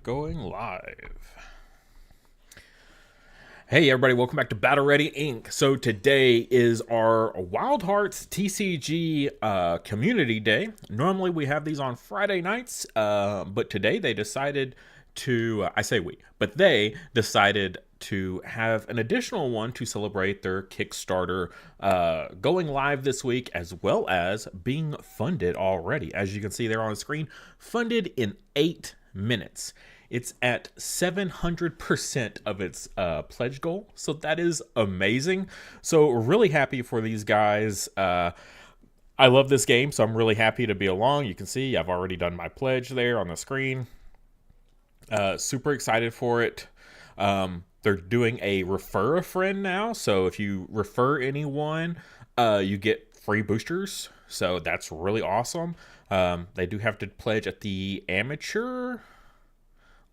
Going live. Hey everybody, welcome back to Battle Ready Inc. So today is our Wildhearts TCG Community Day. Normally we have these on Friday nights, but today they decided to, they decided to have an additional one to celebrate their Kickstarter going live this week, as well as being funded already. As you can see there on the screen, funded in 8 minutes. It's at 700% of its pledge goal. So that is amazing. So we're really happy for these guys. I love this game, so I'm really happy to be along. You can see I've already done my pledge there on the screen. Super excited for it. They're doing a refer a friend now. So if you refer anyone, you get free boosters. So that's really awesome. They do have to pledge at the amateur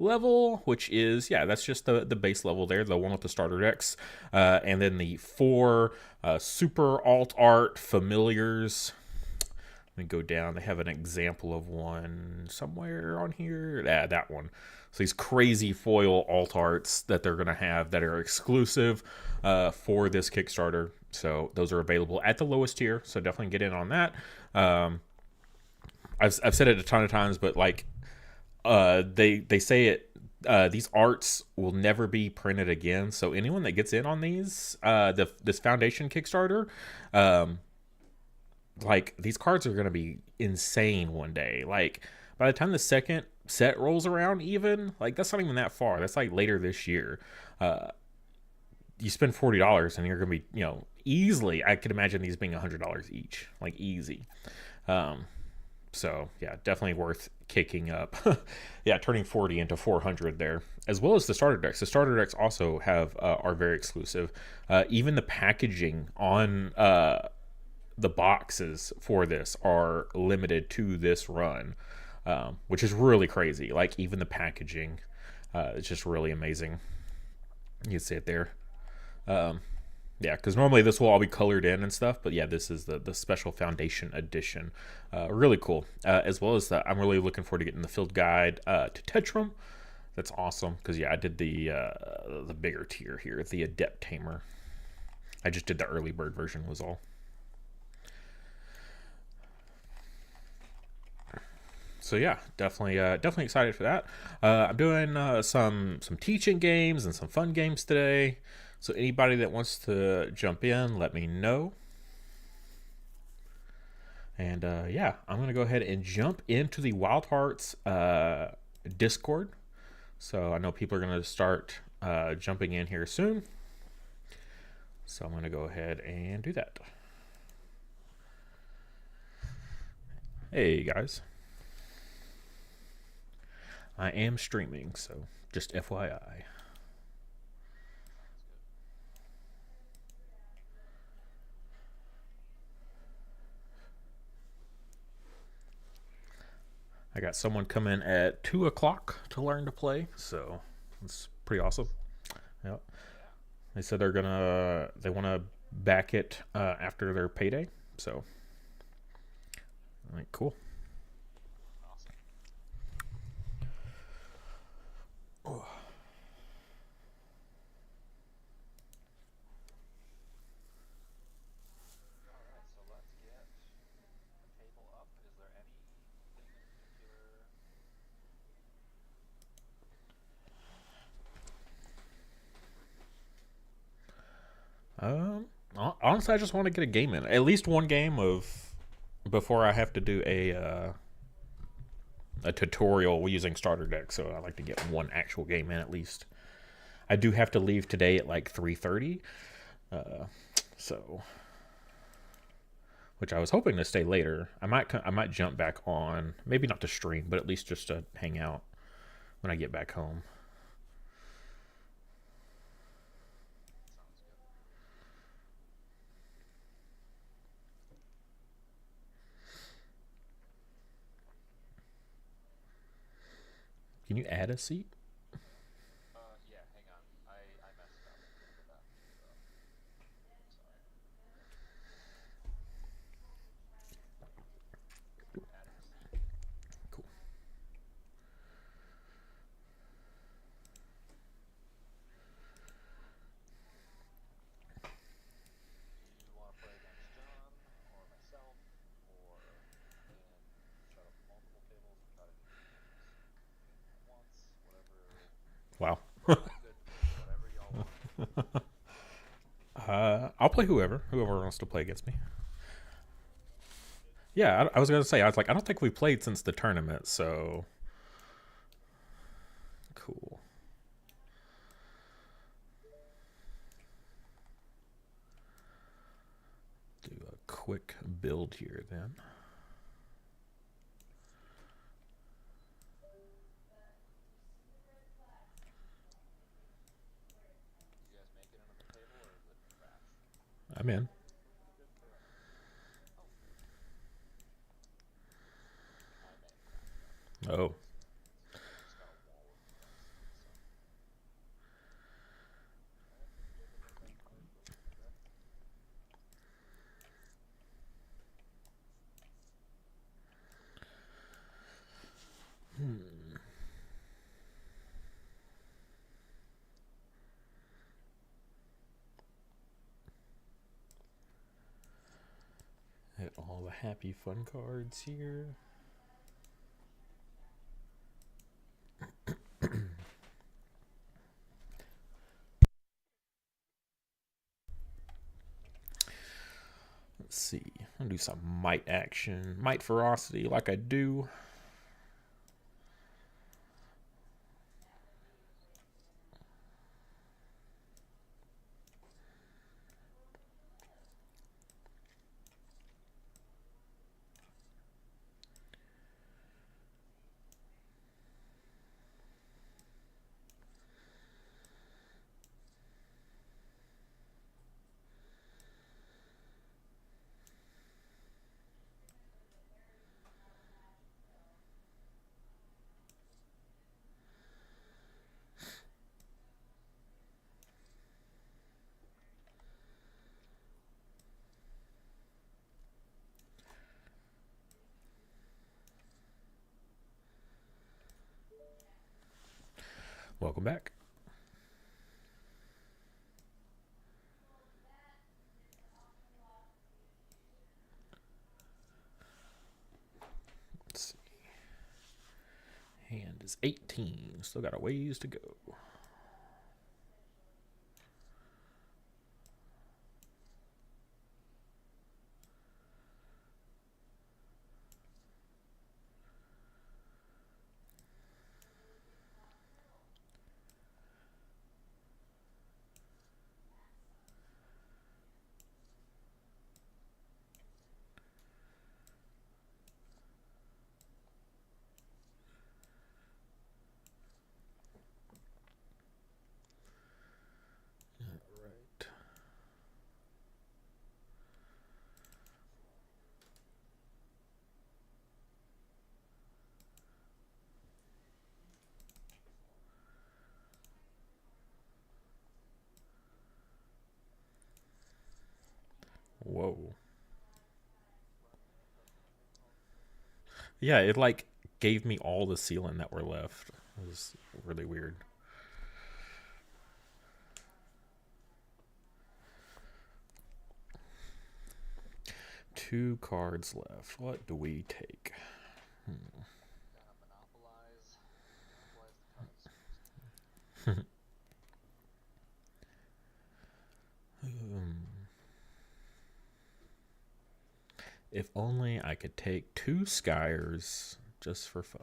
level, which is, that's just the base level there, the one with the starter decks, and then the 4 super alt art familiars. Let me go down. They have an example of one somewhere on here. That one. So these crazy foil alt arts that they're going to have that are exclusive for this Kickstarter. So those are available at the lowest tier, so definitely get in on that. I've said it a ton of times, but like, they say it, these arts will never be printed again. So anyone that gets in on these, this foundation Kickstarter, like, these cards are going to be insane one day. Like, by the time the second set rolls around, even, like, that's not even that far. That's like later this year. You spend $40 and you're going to be, easily, I could imagine these being $100 each, like, easy. So yeah, definitely worth kicking up. Yeah, turning 40 into 400 there, as well as the starter decks. The starter decks also have are very exclusive. Even the packaging on the boxes for this are limited to this run, which is really crazy. Like, even the packaging, it's just really amazing. You can see it there. Yeah, because normally this will all be colored in and stuff, but yeah, this is the special foundation edition. Really cool. As well as I'm really looking forward to getting the field guide to Tetrum. That's awesome, because yeah, I did the bigger tier here, the Adept Tamer. I just did the early bird version was all. So yeah, definitely excited for that. I'm doing some teaching games and some fun games today. So anybody that wants to jump in, let me know. And yeah, I'm going to go ahead and jump into the Wildhearts Discord. So I know people are going to start jumping in here soon. So I'm going to go ahead and do that. Hey guys. I am streaming, so just FYI. I got someone coming at 2 o'clock to learn to play, so it's pretty awesome. Yep. They said they want to back it after their payday, so cool. Oh. Honestly, I just want to get a game in. At least one game before I have to do a tutorial using starter deck. So I like to get one actual game in at least. I do have to leave today at like 3:30. So, which I was hoping to stay later. I might jump back on, maybe not to stream, but at least just to hang out when I get back home. Can you add a seat? Cool. Wow. I'll play whoever wants to play against me. Yeah, I was gonna say, I was like, I don't think we played since the tournament, so cool. Do a quick build here then. I'm in. Oh. Hit all the happy fun cards here. Let's see. I'm gonna do some might action. Might ferocity like I do. Welcome back. Let's see. Hand is 18. Still got a ways to go. Right. Whoa. Yeah, it like gave me all the sealing that were left. It was really weird. 2 cards left. What do we take? If only I could take 2 Skyers just for fun.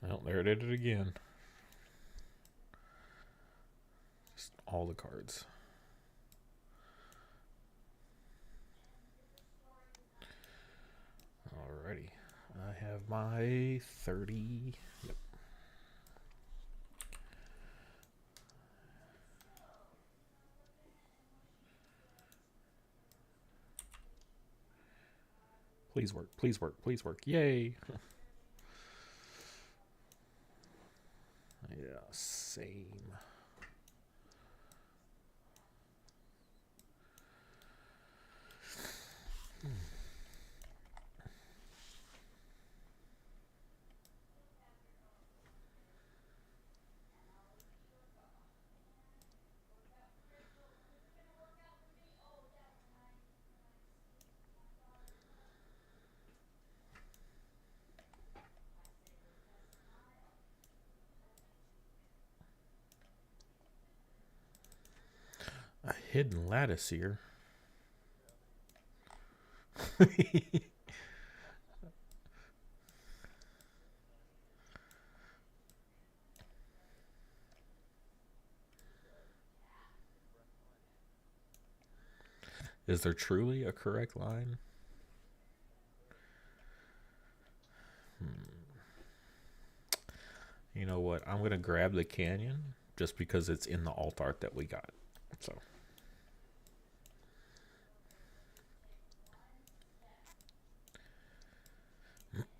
Well, there it did it again. Just all the cards. Alrighty. I have my 30. Yep. Please work, please work, please work. Yay. Yes. same. A hidden lattice here. Is there truly a correct line? You know what? I'm going to grab the canyon just because it's in the alt art that we got. So.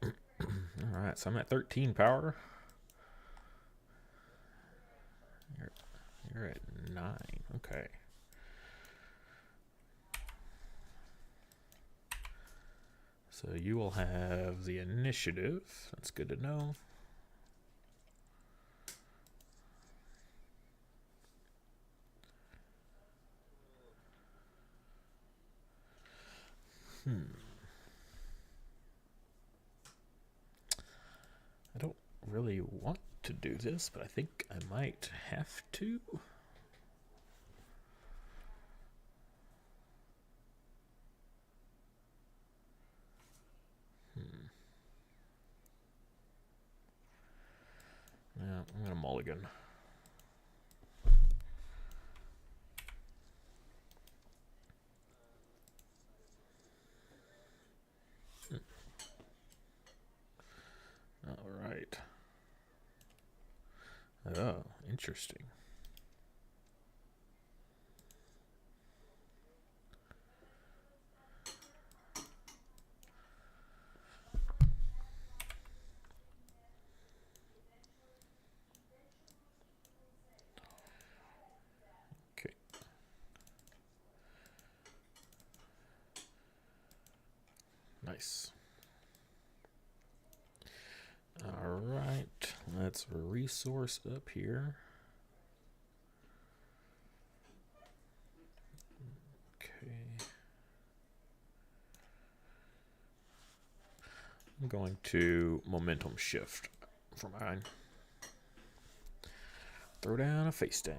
All right, so I'm at 13 power. You're at 9. Okay. So you will have the initiative. That's good to know. I don't really want to do this, but I think I might have to. Yeah, I'm going to mulligan. All right. Oh, interesting. Okay. Nice. All right, let's resource up here. Okay. I'm going to momentum shift for mine. Throw down a face down.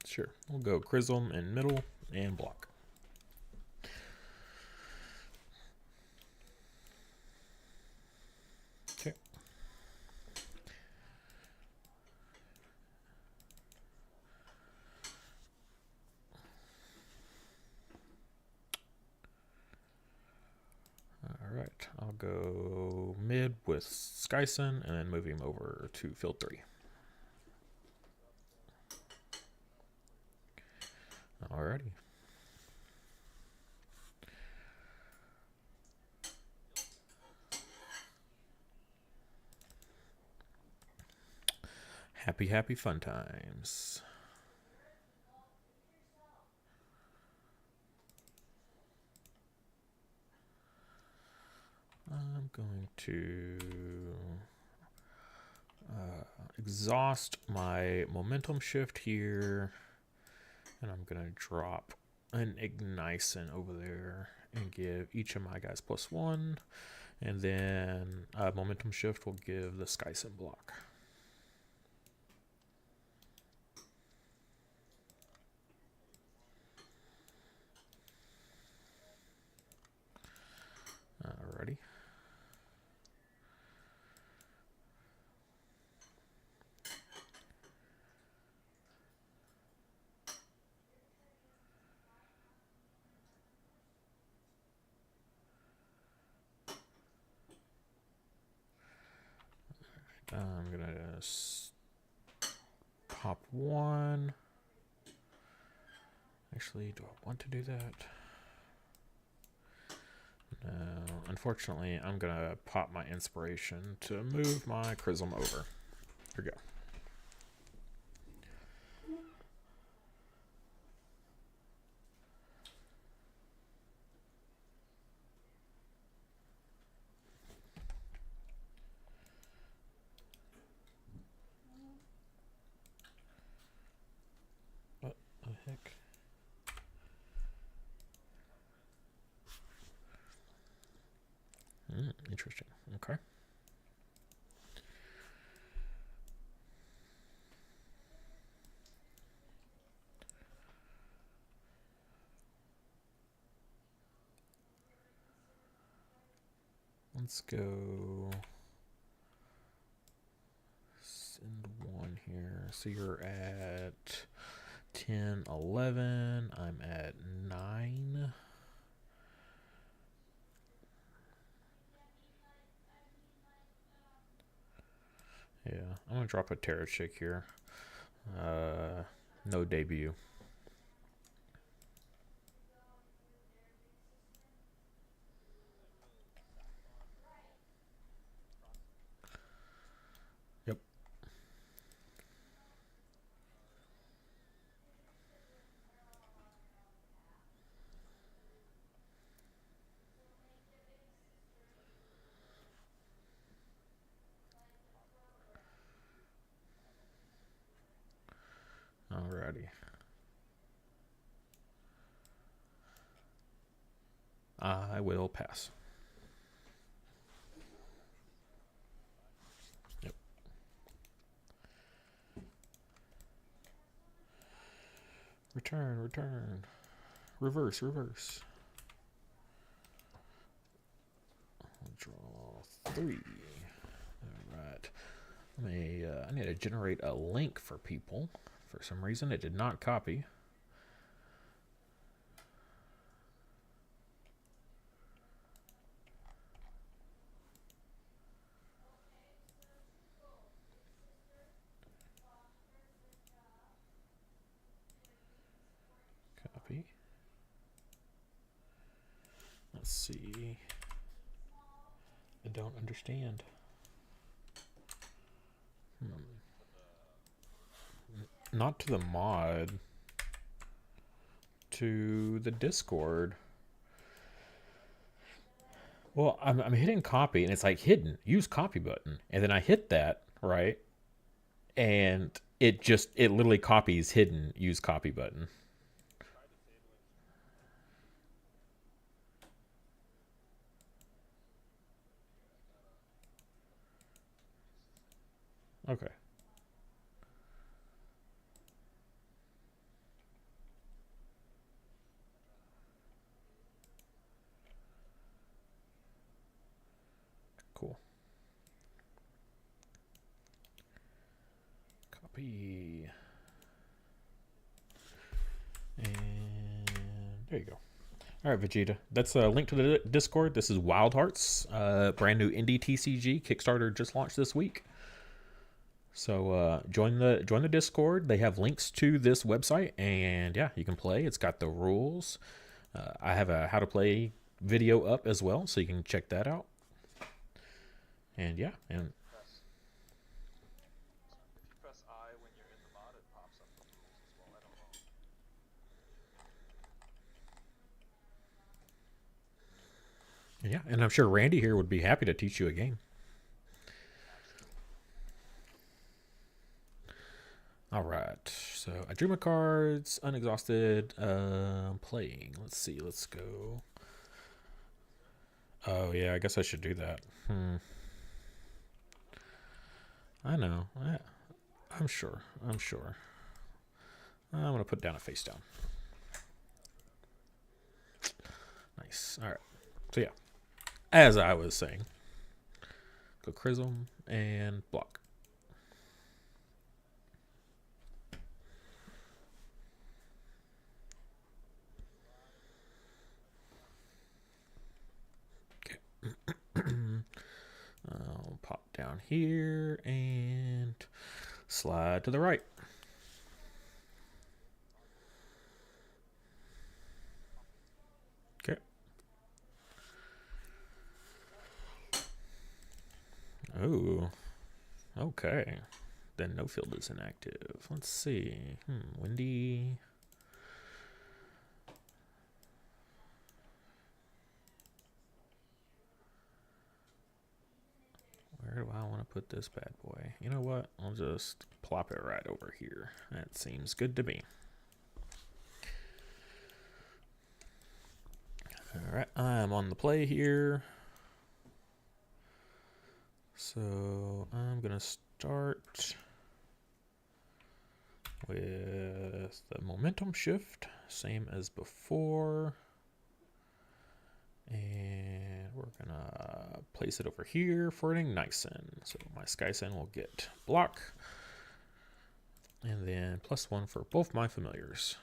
Sure, we'll go Chrism in middle and block. Okay. All right, I'll go mid with Skyson and then move him over to field 3. Alrighty. Happy, happy fun times. I'm going to exhaust my momentum shift here, and I'm going to drop an Ignition over there and give each of my guys +1, and then momentum shift will give the Skysim block. Alrighty. I'm gonna pop 1. Actually, do I want to do that? No, Unfortunately, I'm gonna pop my inspiration to move my Chrism over. Here we go. What the heck? Interesting. Okay. Let's go send one here. So you're at 10, 11. I'm at 9. Yeah, I'm gonna drop a Terra Chick here. No debut. Yep. Alrighty. I will pass. Yep. Return, return. Reverse, reverse. I'll draw 3. Alright. I need to generate a link for people. For some reason, it did not copy. Copy. Let's see. I don't understand. Not to the mod. To the Discord. Well, I'm hitting copy, and it's like hidden. Use copy button. And then I hit that, right? And it literally copies hidden use copy button. Okay. Cool. Copy. And there you go. All right, Vegeta. That's a link to the Discord. This is Wildhearts, brand new indie TCG. Kickstarter just launched this week. So join the Discord. They have links to this website, and yeah, you can play. It's got the rules. I have a how to play video up as well, so you can check that out. And yeah, and yeah, and I'm sure Randy here would be happy to teach you a game. All right, so I drew my cards, unexhausted, playing. Let's see, let's go. Oh yeah, I guess I should do that. I know. I'm sure. I'm sure. I'm gonna put down a face down. Nice. All right. So yeah, as I was saying, go Chrism and block. I'll pop down here and slide to the right. Okay. Oh, okay. Then no field is inactive. Let's see. Windy. Where do I want to put this bad boy? You know what? I'll just plop it right over here. That seems good to me. Alright, I'm on the play here. So I'm going to start with the momentum shift, same as before. And we're going to place it over here for an Ignition. So my Skysen will get block. And then +1 for both my familiars.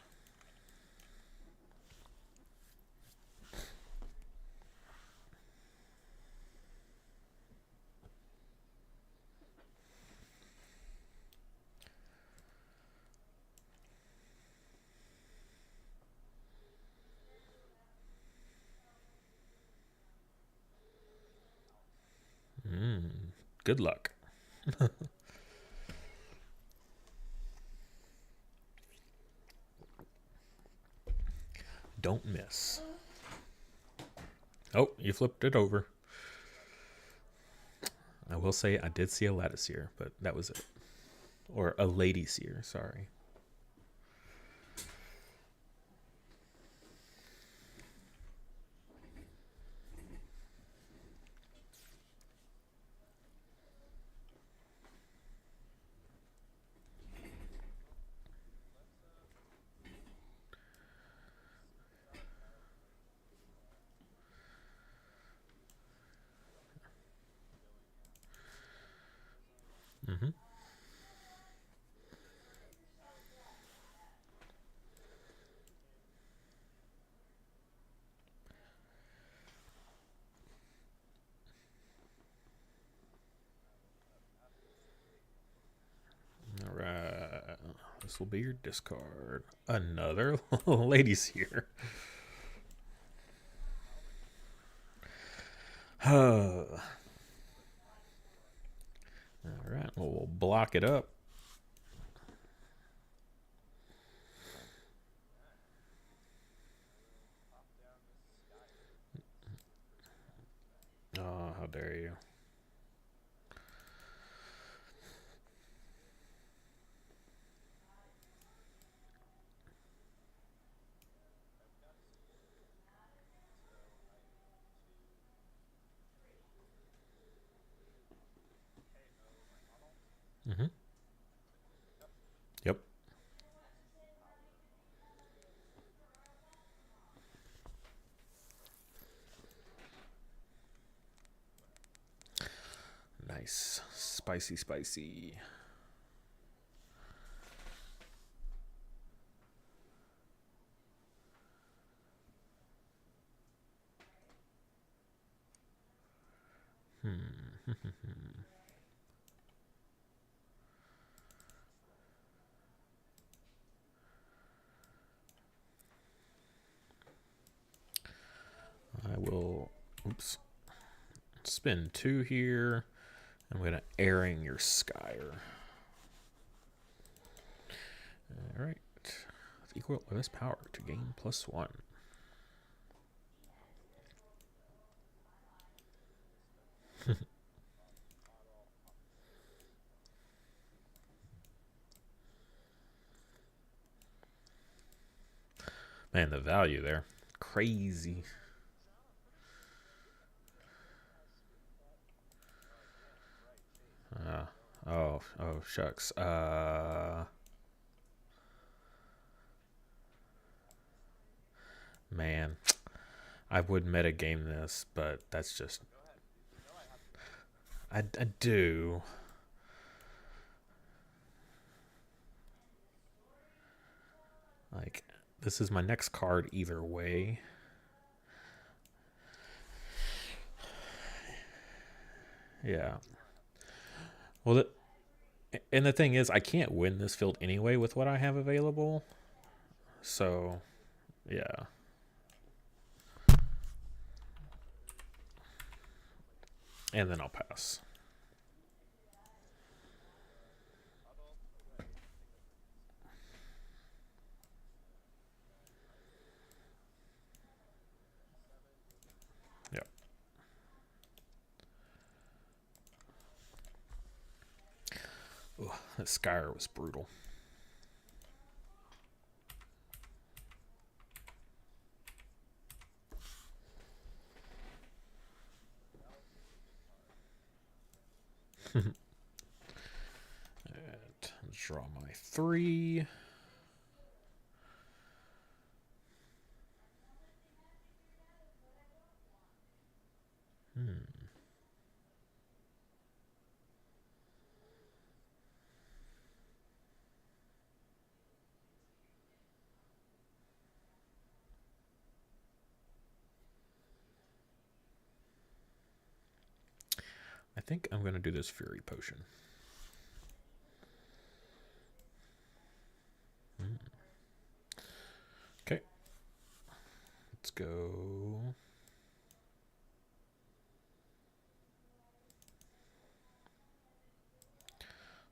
Good luck. Don't miss. Oh, you flipped it over. I will say I did see a Latticeer, but that was it. Or a Lady Seer, sorry. Alright. This will be your discard. Another Lady Seer. Alright, we'll block it up. Oh, how dare you. Yep. Nice. Spicy, spicy. I will, oops, spin 2 here. I'm going to airing your Skyer. Alright. Equal OS power to gain +1. Man, the value there. Crazy. Oh, shucks. Man, I would metagame this, but that's just... I do. Like, this is my next card either way. Yeah. Well, and the thing is, I can't win this field anyway with what I have available. So, yeah. And then I'll pass. Skyr was brutal. And draw my 3. I think I'm going to do this Fury Potion. Okay. Let's go.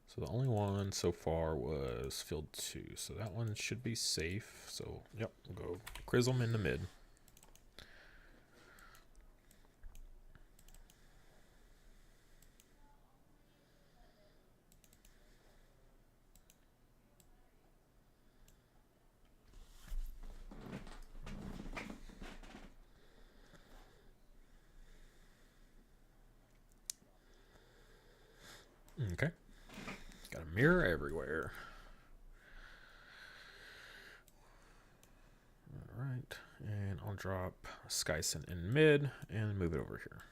So the only one so far was field 2. So that one should be safe. So, yep, we'll go Chrism in the mid. Okay. Got a mirror everywhere. All right. And I'll drop Skyson in mid and move it over here.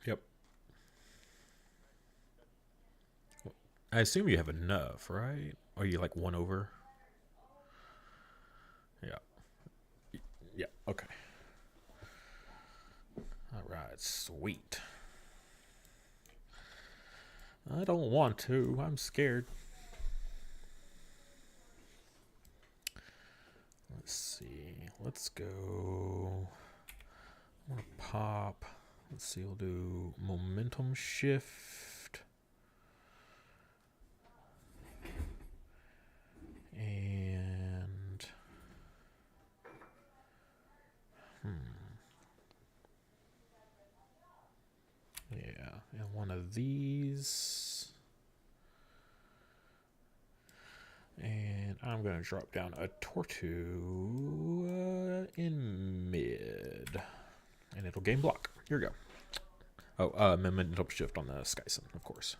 Yep. I assume you have enough, right? Or you like 1 over? Yeah. Yeah, okay. All right, sweet. I don't want to. I'm scared. Let's see. Let's go. I'm going to pop. Let's see. We'll do momentum shift. And. Yeah. And one of these. And I'm going to drop down a Tortu in mid. And it'll gain block. Here we go. Oh, momentum shift on the Skyson, of course.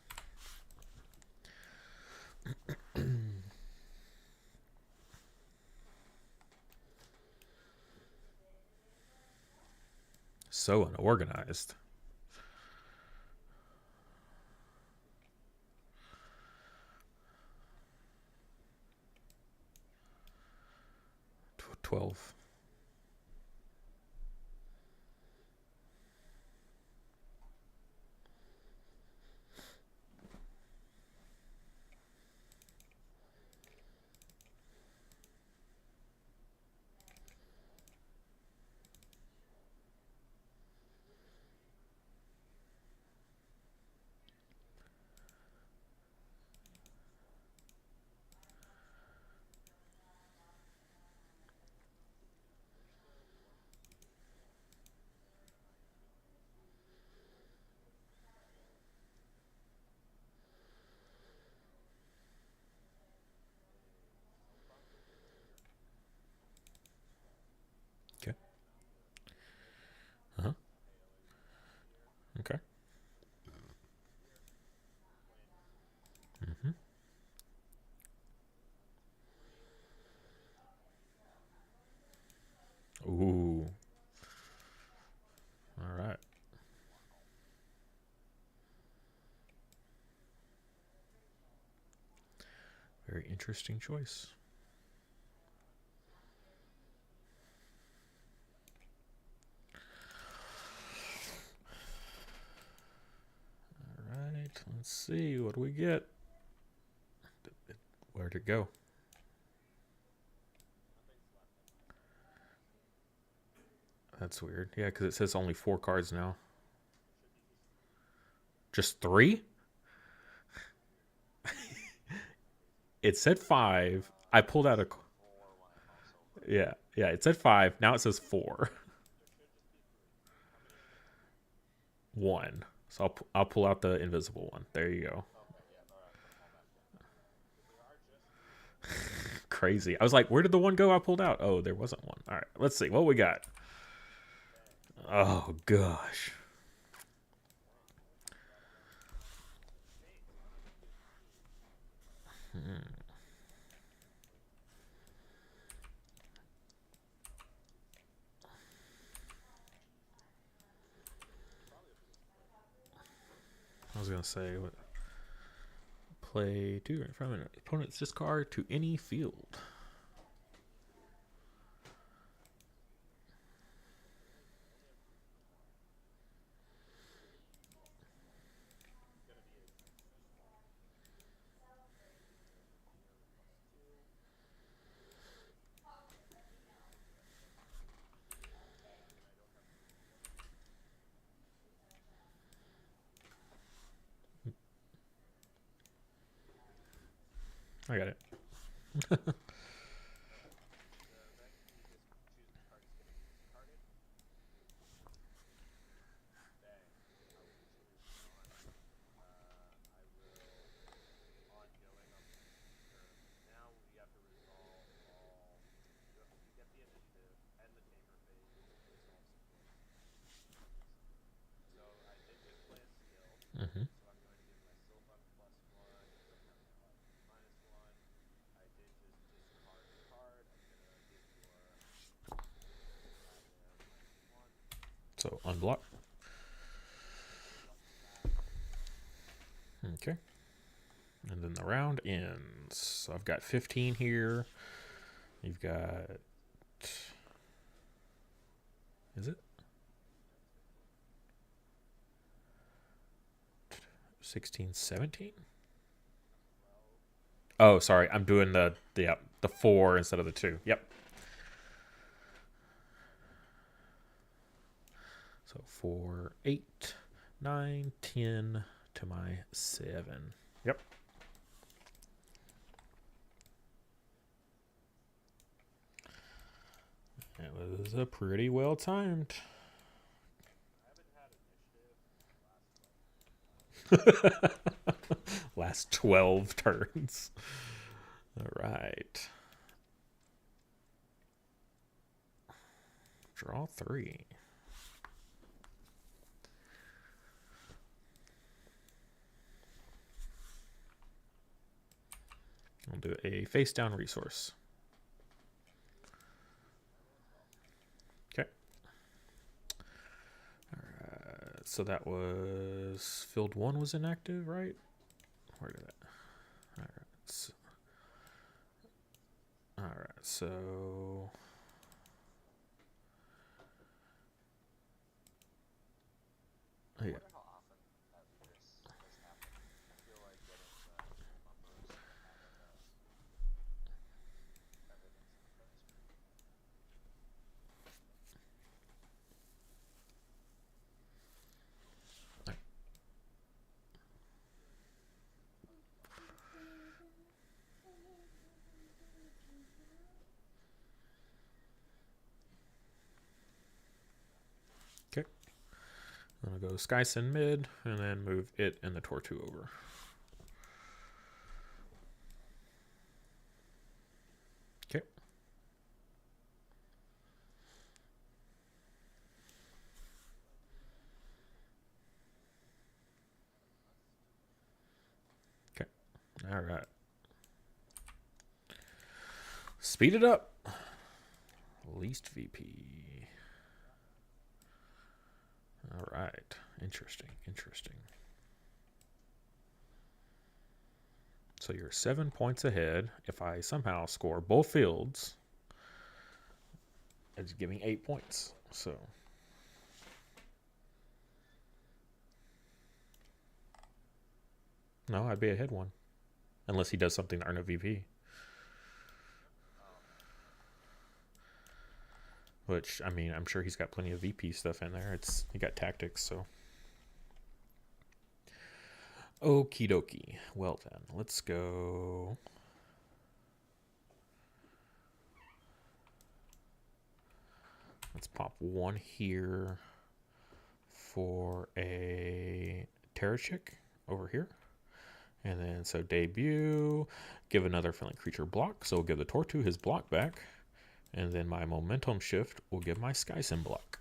So unorganized. Tw 12. Okay. Uh-huh. Okay. Mm-hmm. Ooh. All right. Very interesting choice. All right. Let's see. What do we get? Where'd it go? That's weird. Yeah, because it says only 4 cards now. Just 3? It said 5. I pulled out a. Yeah, yeah. It said 5. Now it says 4. 1. So I'll pull out the invisible one. There you go. Crazy. I was like, where did the one go I pulled out? Oh, there wasn't one. All right, let's see what we got. Oh gosh. I was gonna say, play 2 right from an opponent's discard to any field. I got it. Mm-hmm. So unblock. Okay. And then the round ends. So I've got 15 here. You've got. Is it? 16, 17? Oh, sorry. I'm doing the 4 instead of the 2. Yep. So 4, 8, 9, 10 to my 7. Yep. It was a pretty well timed. Last 12 turns. All right. Draw 3. I'll do a face down resource. Okay. All right. So that was field 1 was inactive, right? Where did it? All right. All right. So yeah. Okay. I'm gonna go Skysin mid and then move it and the Tortu over. Okay. Okay. All right. Speed it up. Least VP. All right. Interesting. Interesting. So you're 7 points ahead. If I somehow score both fields, it's giving 8 points. So no, I'd be ahead 1. Unless he does something to earn a VP. Which, I mean, I'm sure he's got plenty of VP stuff in there. He got tactics, so. Okie dokie. Well then, let's go. Let's pop one here for a Terrachik over here. And then, so debut, give another friendly creature block. So we'll give the Tortu his block back. And then my Momentum Shift will give my Sky Sim block.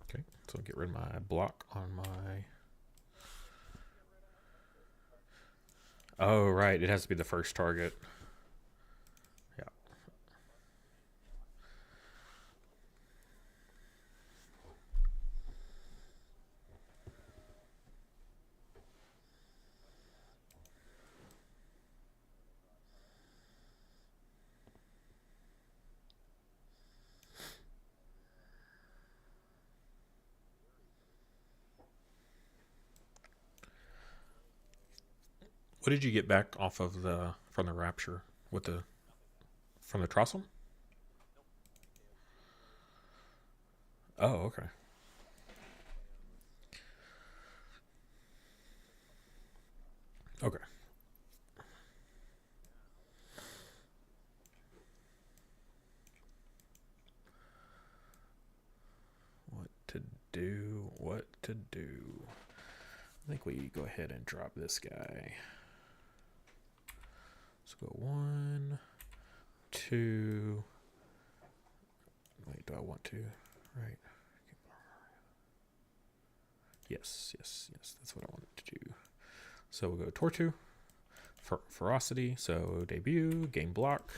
Okay, so get rid of my block on my... Oh, right, it has to be the first target. Yeah. What did you get back off of from the Rapture with from the Trossum? Oh, okay. Okay. What to do? What to do? I think we go ahead and drop this guy. Let's go 1, 2. Wait, do I want to? Right. Yes. That's what I wanted to do. So we'll go Tortu, Ferocity. So debut, gain block.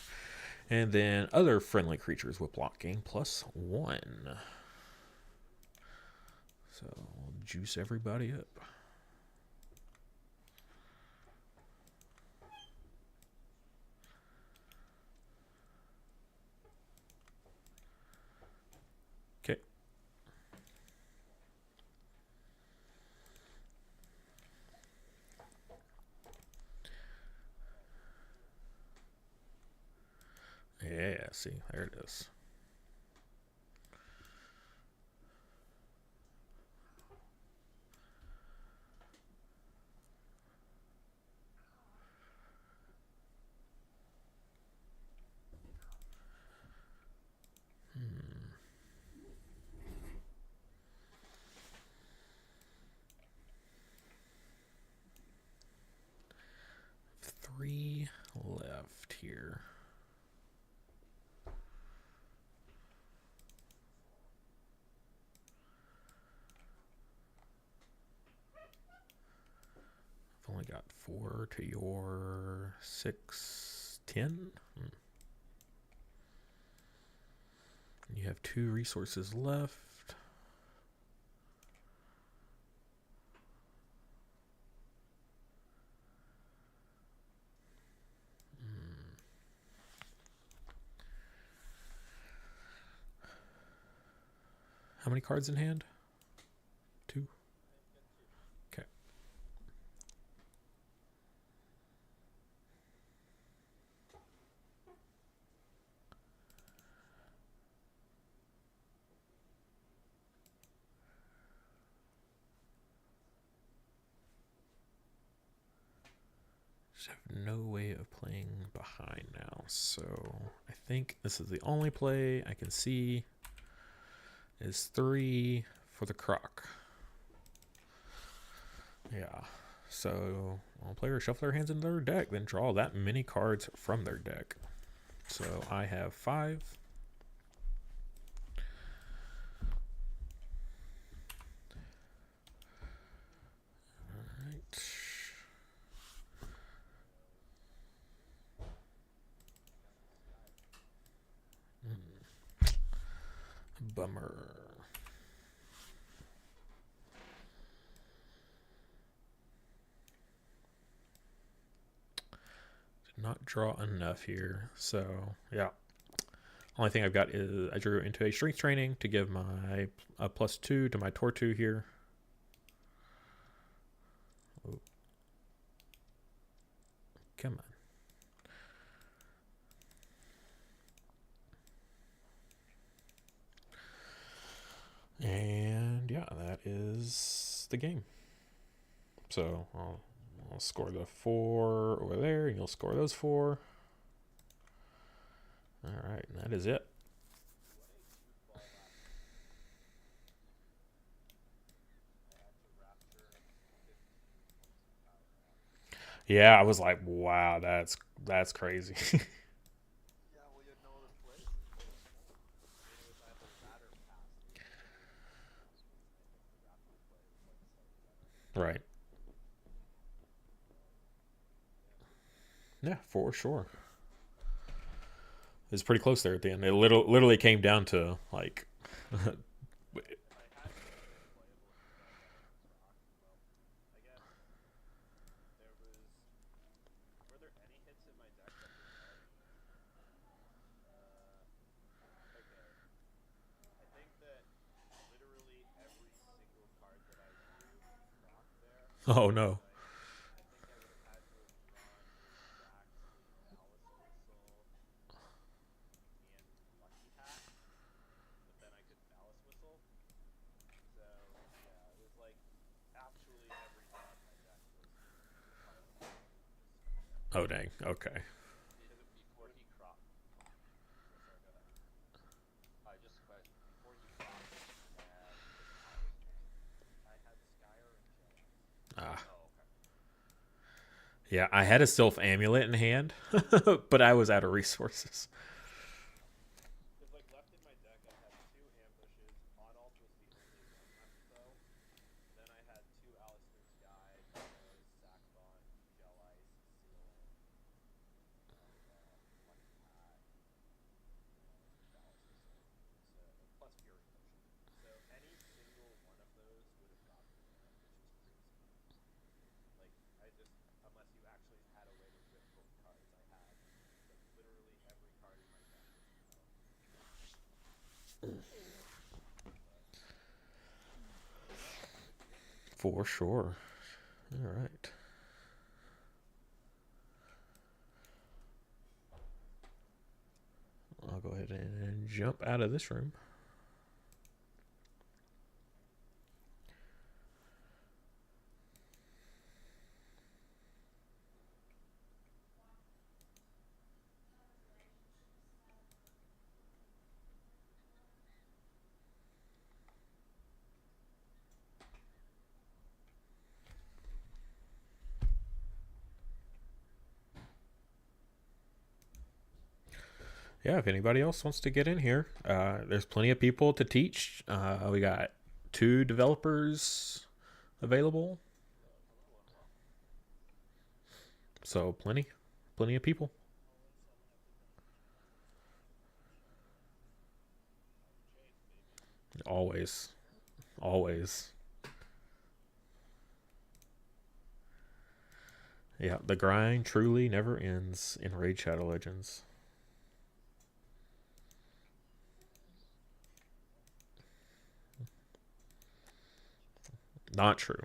And then other friendly creatures with block gain +1. So we'll juice everybody up. Okay. Yeah, see, there it is. Three left here. I've only got 4 to your 6, 10. You have 2 resources left. How many cards in hand? 2. Okay. Just have no way of playing behind now, so I think this is the only play I can see is 3 for the Croc. Yeah, so all players shuffle their hands into their deck, then draw that many cards from their deck. So I have 5. Alright. Bummer. Did not draw enough here. So, yeah. Only thing I've got is I drew into a strength training to give my +2 to my Tortu here. Oh, come on. And yeah, that is the game. So I'll score the 4 over there, and you'll score those 4. All right, and that is it. Yeah, I was like, wow, that's crazy. Right. Yeah, for sure. It was pretty close there at the end. It literally came down to like, oh no. Oh dang. Okay. Ah. Yeah, I had a Sylph amulet in hand, but I was out of resources. For sure. All right. I'll go ahead and jump out of this room. Yeah, if anybody else wants to get in here, there's plenty of people to teach. We got 2 developers available, so plenty of people. Always, always. Yeah, the grind truly never ends in Raid Shadow Legends. Not true.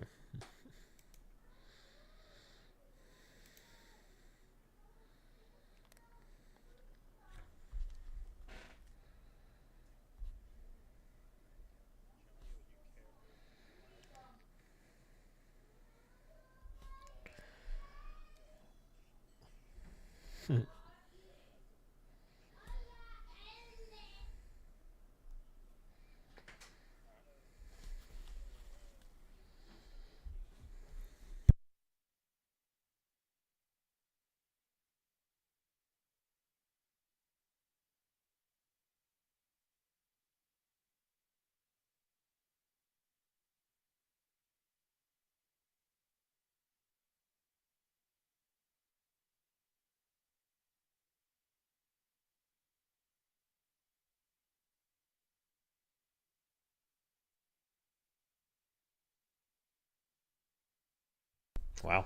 Wow.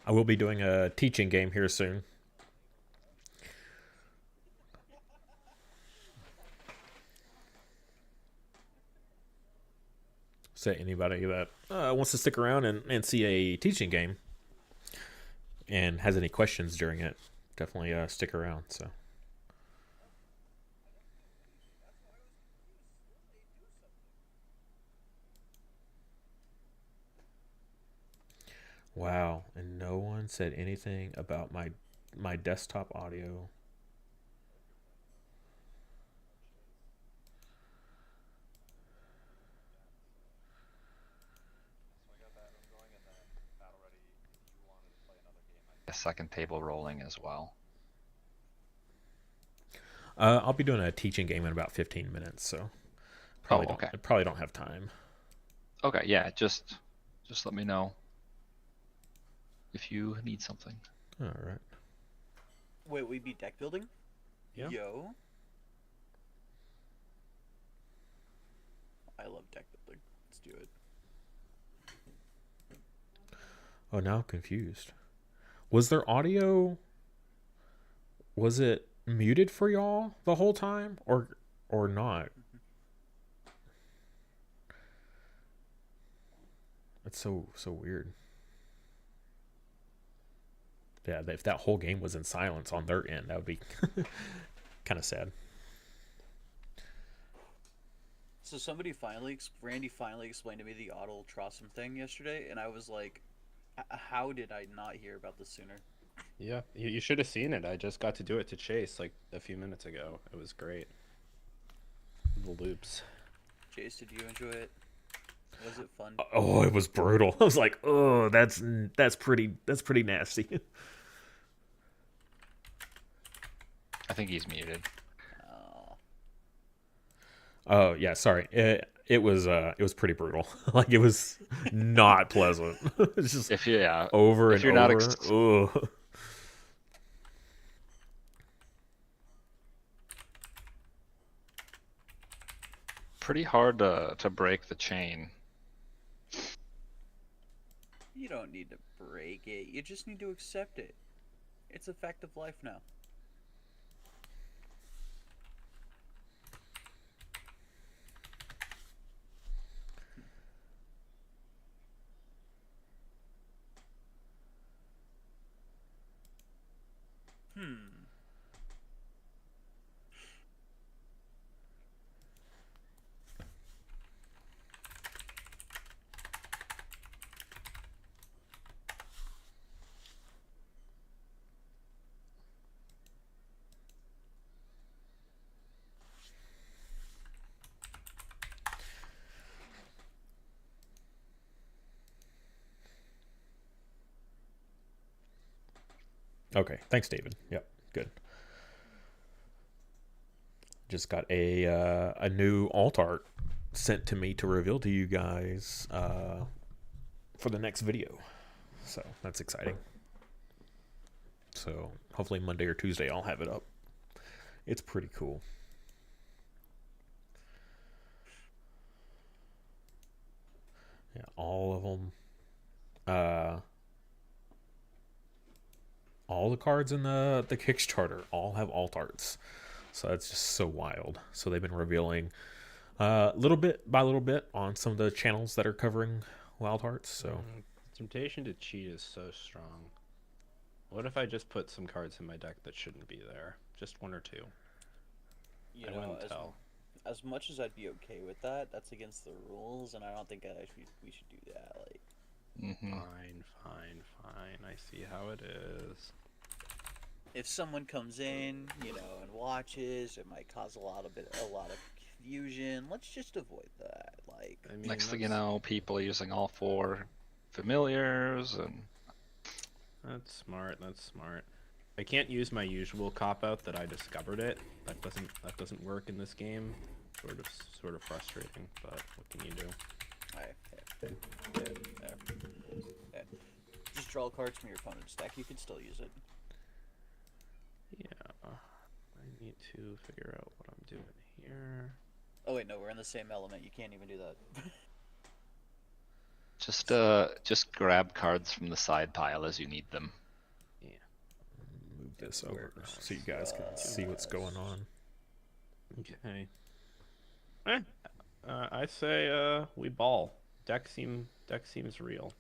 I will be doing a teaching game here soon. So anybody that wants to stick around and see a teaching game and has any questions during it, definitely stick around. So. Wow, and no one said anything about my desktop audio. A second table rolling as well. I'll be doing a teaching game in about 15 minutes, so Oh, okay. probably don't have time. Okay, yeah, just let me know if you need something. All right. Wait, we be deck building? Yeah. Yo. I love deck building. Let's do it. Oh, now I'm confused. Was there audio? Was it muted for y'all the whole time, or not? It's so weird. Yeah, if that whole game was in silence on their end, that would be kind of sad. So Randy finally explained to me the auto Trossum thing yesterday, and I was like, how did I not hear about this sooner? Yeah, you should have seen it. I just got to do it to Chase like a few minutes ago. It was great. The loops. Chase, did you enjoy it? Was it fun? Oh, it was brutal. I was like, oh, that's pretty nasty. I think he's muted. Oh. Oh yeah, sorry. It was pretty brutal. Like, it was not pleasant. It's just If you, yeah, over if and you're over. not Ugh. pretty hard to break the chain. You don't need to break it. You just need to accept it. It's a fact of life now. Hmm. Okay, thanks, David. Yep, good. Just got a new alt art sent to me to reveal to you guys for the next video. So that's exciting. So hopefully Monday or Tuesday I'll have it up. It's pretty cool. Yeah, all of them. All the cards in the Kickstarter all have alt arts. So that's just so wild. So they've been revealing little bit by little bit on some of the channels that are covering Wildhearts. So Temptation to cheat is so strong. What if I just put some cards in my deck that shouldn't be there? Just one or two. You know, as much as I'd be okay with that, that's against the rules, and I don't think we should do that. Like, Fine. I see how it is. if someone comes in, and watches, it might cause a lot of confusion. Let's just avoid that. Like, I mean, Next thing you know, people are using all 4 familiars, and That's smart. I can't use my usual cop out that I discovered it. That doesn't work in this game. Sort of frustrating, but what can you do? yeah. Just draw cards from your opponent's deck. You can still use it. Yeah, I need to figure out what I'm doing here. Oh wait, no, we're in the same element. You can't even do that. Just grab cards from the side pile as you need them. Yeah. Move this over so you guys can see what's going on. Okay. I say we ball. Deck seems real.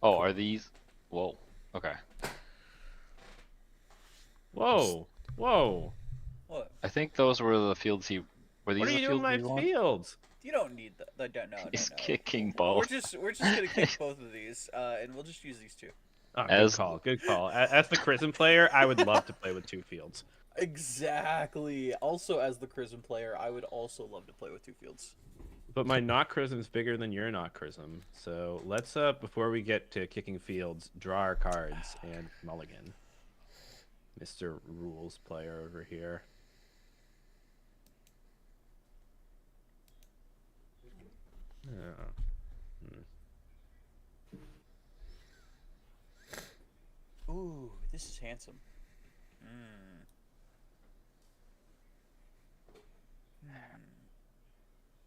Oh, are these? Whoa. Okay. Whoa! Whoa! What? I think those were the fields he. Were these What are the you doing fields with he my wanted? fields? You don't need that. No, He's no. kicking We're both. just gonna kick both of these, and we'll just use these two. Oh, As- good call. Good call. As the Chrism player, I would love to play with 2 fields. Exactly. Also, as the Chrism player, I would also love to play with 2 fields. But my not Chrism's bigger than your not Chrism. So let's before we get to kicking fields, draw our cards and mulligan. Mr. Rules player over here. Ooh, this is handsome. Mm.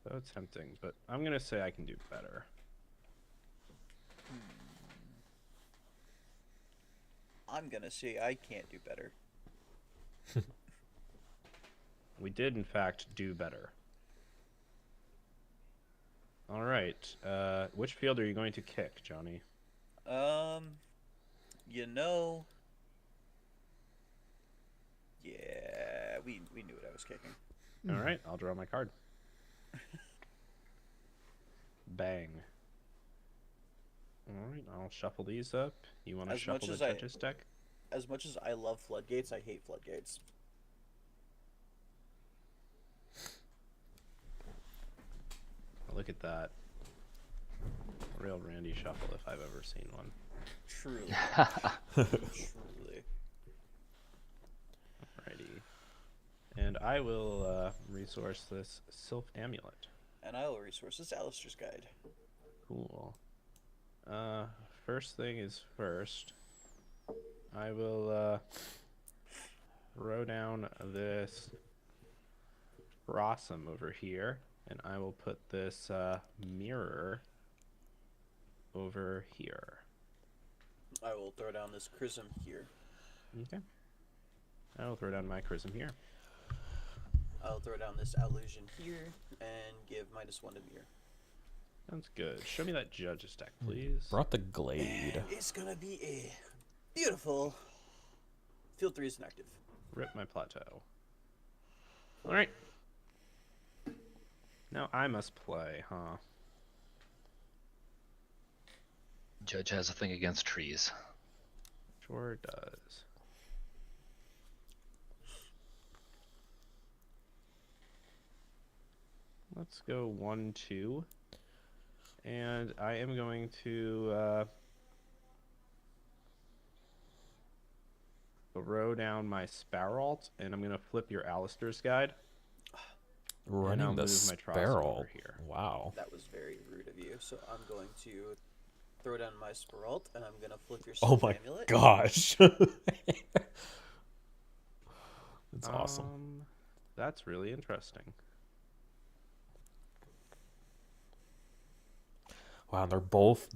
So tempting, but I'm gonna say I can do better. I'm gonna say I can't do better. We did, in fact, do better. All right. Which field are you going to kick, Johnny? You know. Yeah, we knew what I was kicking. All right, I'll draw my card. Bang. All right, I'll shuffle these up. You want to As shuffle much the as I- judge's deck? As much as I love floodgates, I hate floodgates. Look at that. Real Randy shuffle if I've ever seen one. Truly. Truly. Alrighty. And I will resource this Sylph Amulet. And I will resource this Alistair's Guide. Cool. First thing is first. I will throw down this Frossom over here, and I will put this mirror over here. I will throw down this Chrism here. Okay. I will throw down my Chrism here. I'll throw down this Allusion here and give -1 to Mirror. Sounds good. Show me that judge's deck, please. Brought the Glade. And it's gonna be a beautiful Field 3 is inactive. Rip my plateau. Alright. Now I must play, huh? Judge has a thing against trees. Sure does. Let's go 1-2. And I am going to throw down my Sparalt, and I'm going to flip your Alistair's Guide. Running I'll the move my Trossum Sparrow. over here. Wow. That was very rude of you. So I'm going to throw down my Sparalt and I'm gonna flip your Oh Sylph my Amulet. gosh. That's awesome. That's really interesting. Wow, they're both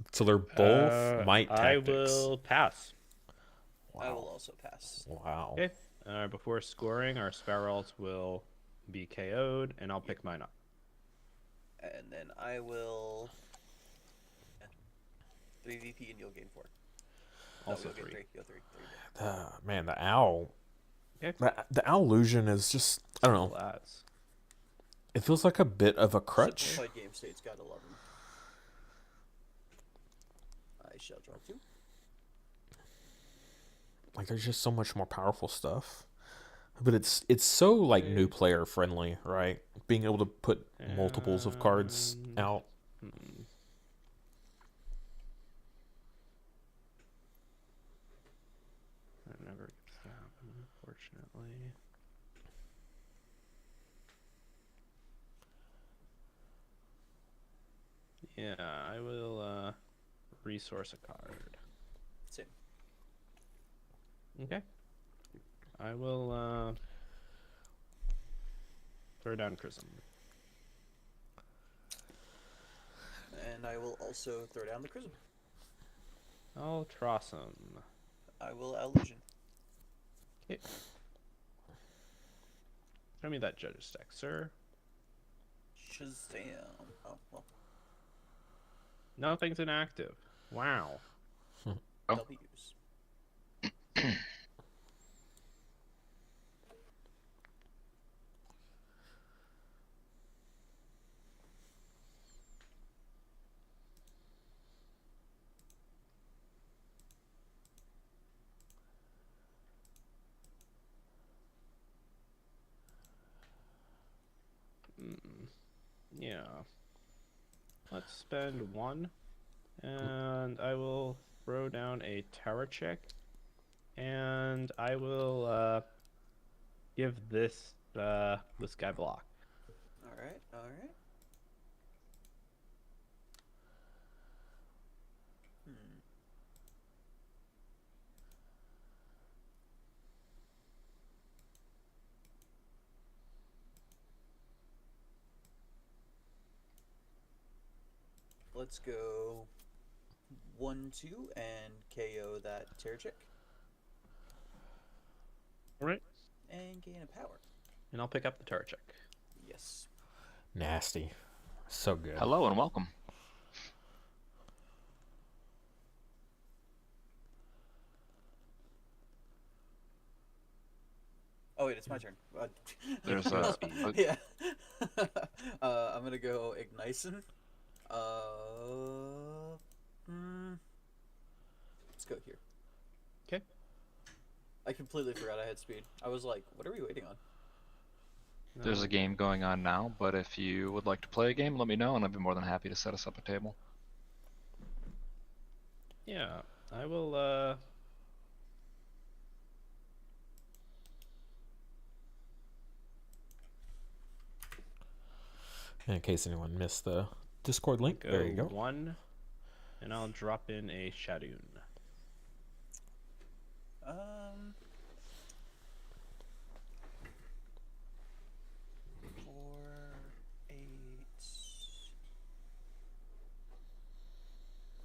might tactics. I will pass. I will Wow. also pass. Wow. Okay. Before scoring, our Sparalt will be KO'd, and I'll pick mine up. And then I will 3 VP and you'll gain 4. Also you'll gain 3. 3. You'll 3. Man, the owl. Okay. The Allusion is just, I don't know. That's It feels like a bit of a crutch. Simplified game state's gotta love him. I shall draw 2. Like there's just so much more powerful stuff. But it's so like new player friendly, right? Being able to put multiples of cards out. That never gets to happen, unfortunately. Yeah, I will resource a card. Same. Okay. I will throw down Chrism. And I will also throw down the Chrism. I'll toss him. I will illusion. Okay. Show me that judge's deck, sir. Shazam. Oh, well. Nothing's inactive. Wow. Oh. W's. Yeah. Let's spend 1. And I will throw down a tower check. And I will give this this guy block. Alright, alright. Let's go 1-2 and KO that terror chick. Alright. And gain a power. And I'll pick up the tower check. Yes. Nasty. So good. Hello and welcome. Oh wait, it's my turn. There's a yeah. I'm gonna go Ignition. Let's go here. Okay. I completely forgot I had speed. I was like, what are we waiting on? there's a game going on now, but if you would like to play a game, let me know, and I'd be more than happy to set us up a table. Yeah, I will In case anyone missed the Discord link, go there you go. 1, and I'll drop in a Shadoon. 4, 8.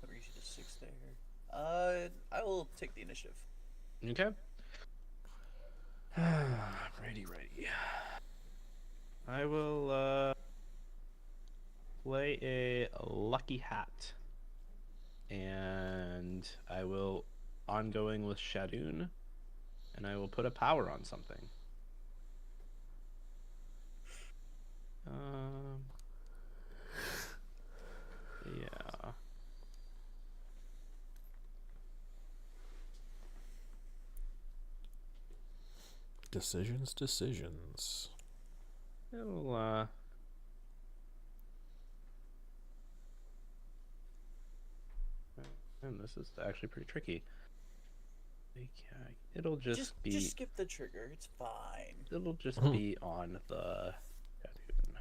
I'll reach you to 6 there. I will take the initiative. Okay. Ready. I will play a Lucky Hat. And I will ongoing with Shadoon. And I will put a power on something. Yeah. Decisions. It'll and this is actually pretty tricky. Okay, it'll just be Just skip the trigger. It's fine. it'll just be on the Shadoon.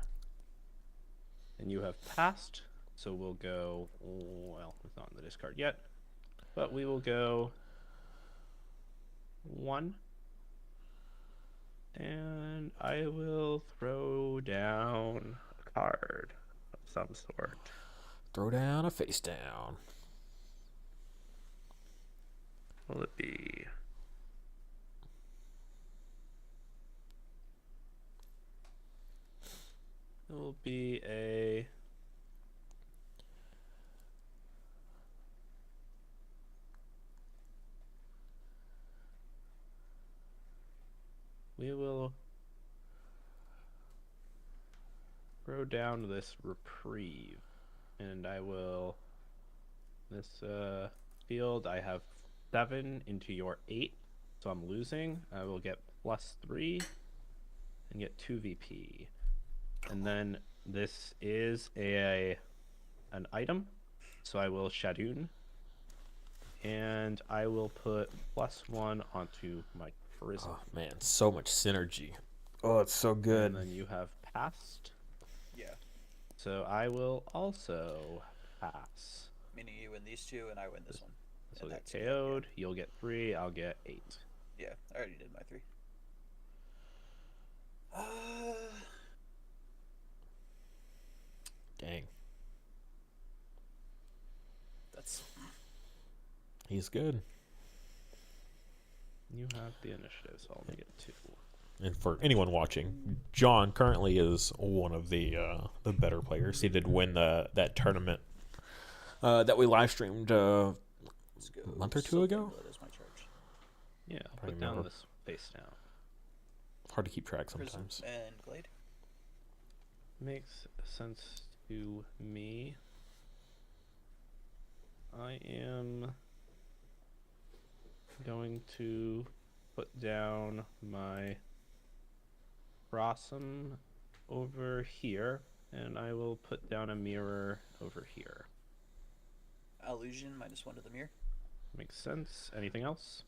And you have passed, so we'll go, well, it's not in the discard yet, but we will go 1. And I will throw down a card of some sort. Throw down a face down. What will it be? It will be a we will throw down this reprieve, and I will this field I have 7 into your 8, so I'm losing. I will get +3 and get 2 VP. And then this is an item, so I will Shadoon, and I will put +1 onto my Prism. Oh man, so much synergy. Oh, it's so good. And then you have passed, Yeah. so I will also pass. Meaning you win these 2 and I win this one. So And get that's it, KO'd. You'll get 3. I'll get 8. Yeah, I already did my 3. Dang. That's He's good. You have the initiative, so I'll make it 2. And for anyone watching, John currently is one of the better players. He did win that tournament that we live streamed let's go. a month or two ago. That is my charge. Yeah, I'll I put down remember. this face now. Hard to keep track Prism sometimes. and Glade. Makes sense to me. I am going to put down my Rossum over here, and I will put down a mirror over here. Illusion -1 to the mirror. Makes sense. Anything else?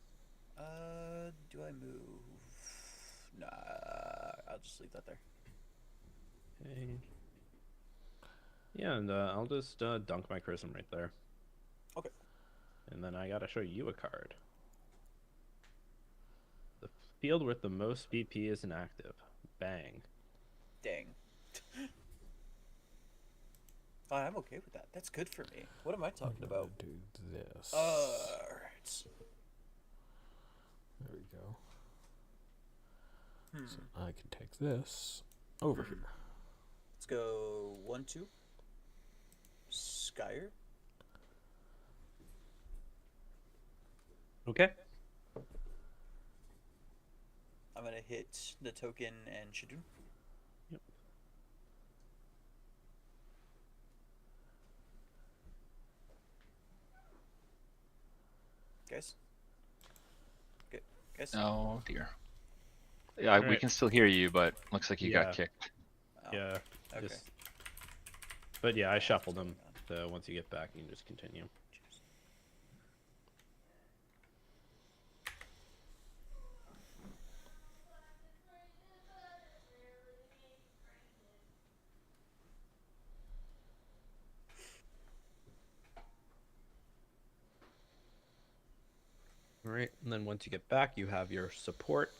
Do I move? Nah, I'll just leave that there. Okay. Yeah, and I'll just dunk my Chrism right there. Okay. And then I gotta show you a card. The field with the most BP is inactive. Bang. Dang. Oh, I'm okay with that. That's good for me. What am I talking about? Do this. Alright. There we go. So I can take this over here. Let's go 1-2. Skyer. Okay. I'm gonna hit the token and Shadun. Yep. Guys. Good. Guys. Oh dear. Yeah, we Alright. can still hear you, but looks like you Yeah. got kicked. Oh, Yeah. Okay. But yeah, I shuffled them. So once you get back, you can just continue. Cheers. All right, and then once you get back, you have your support,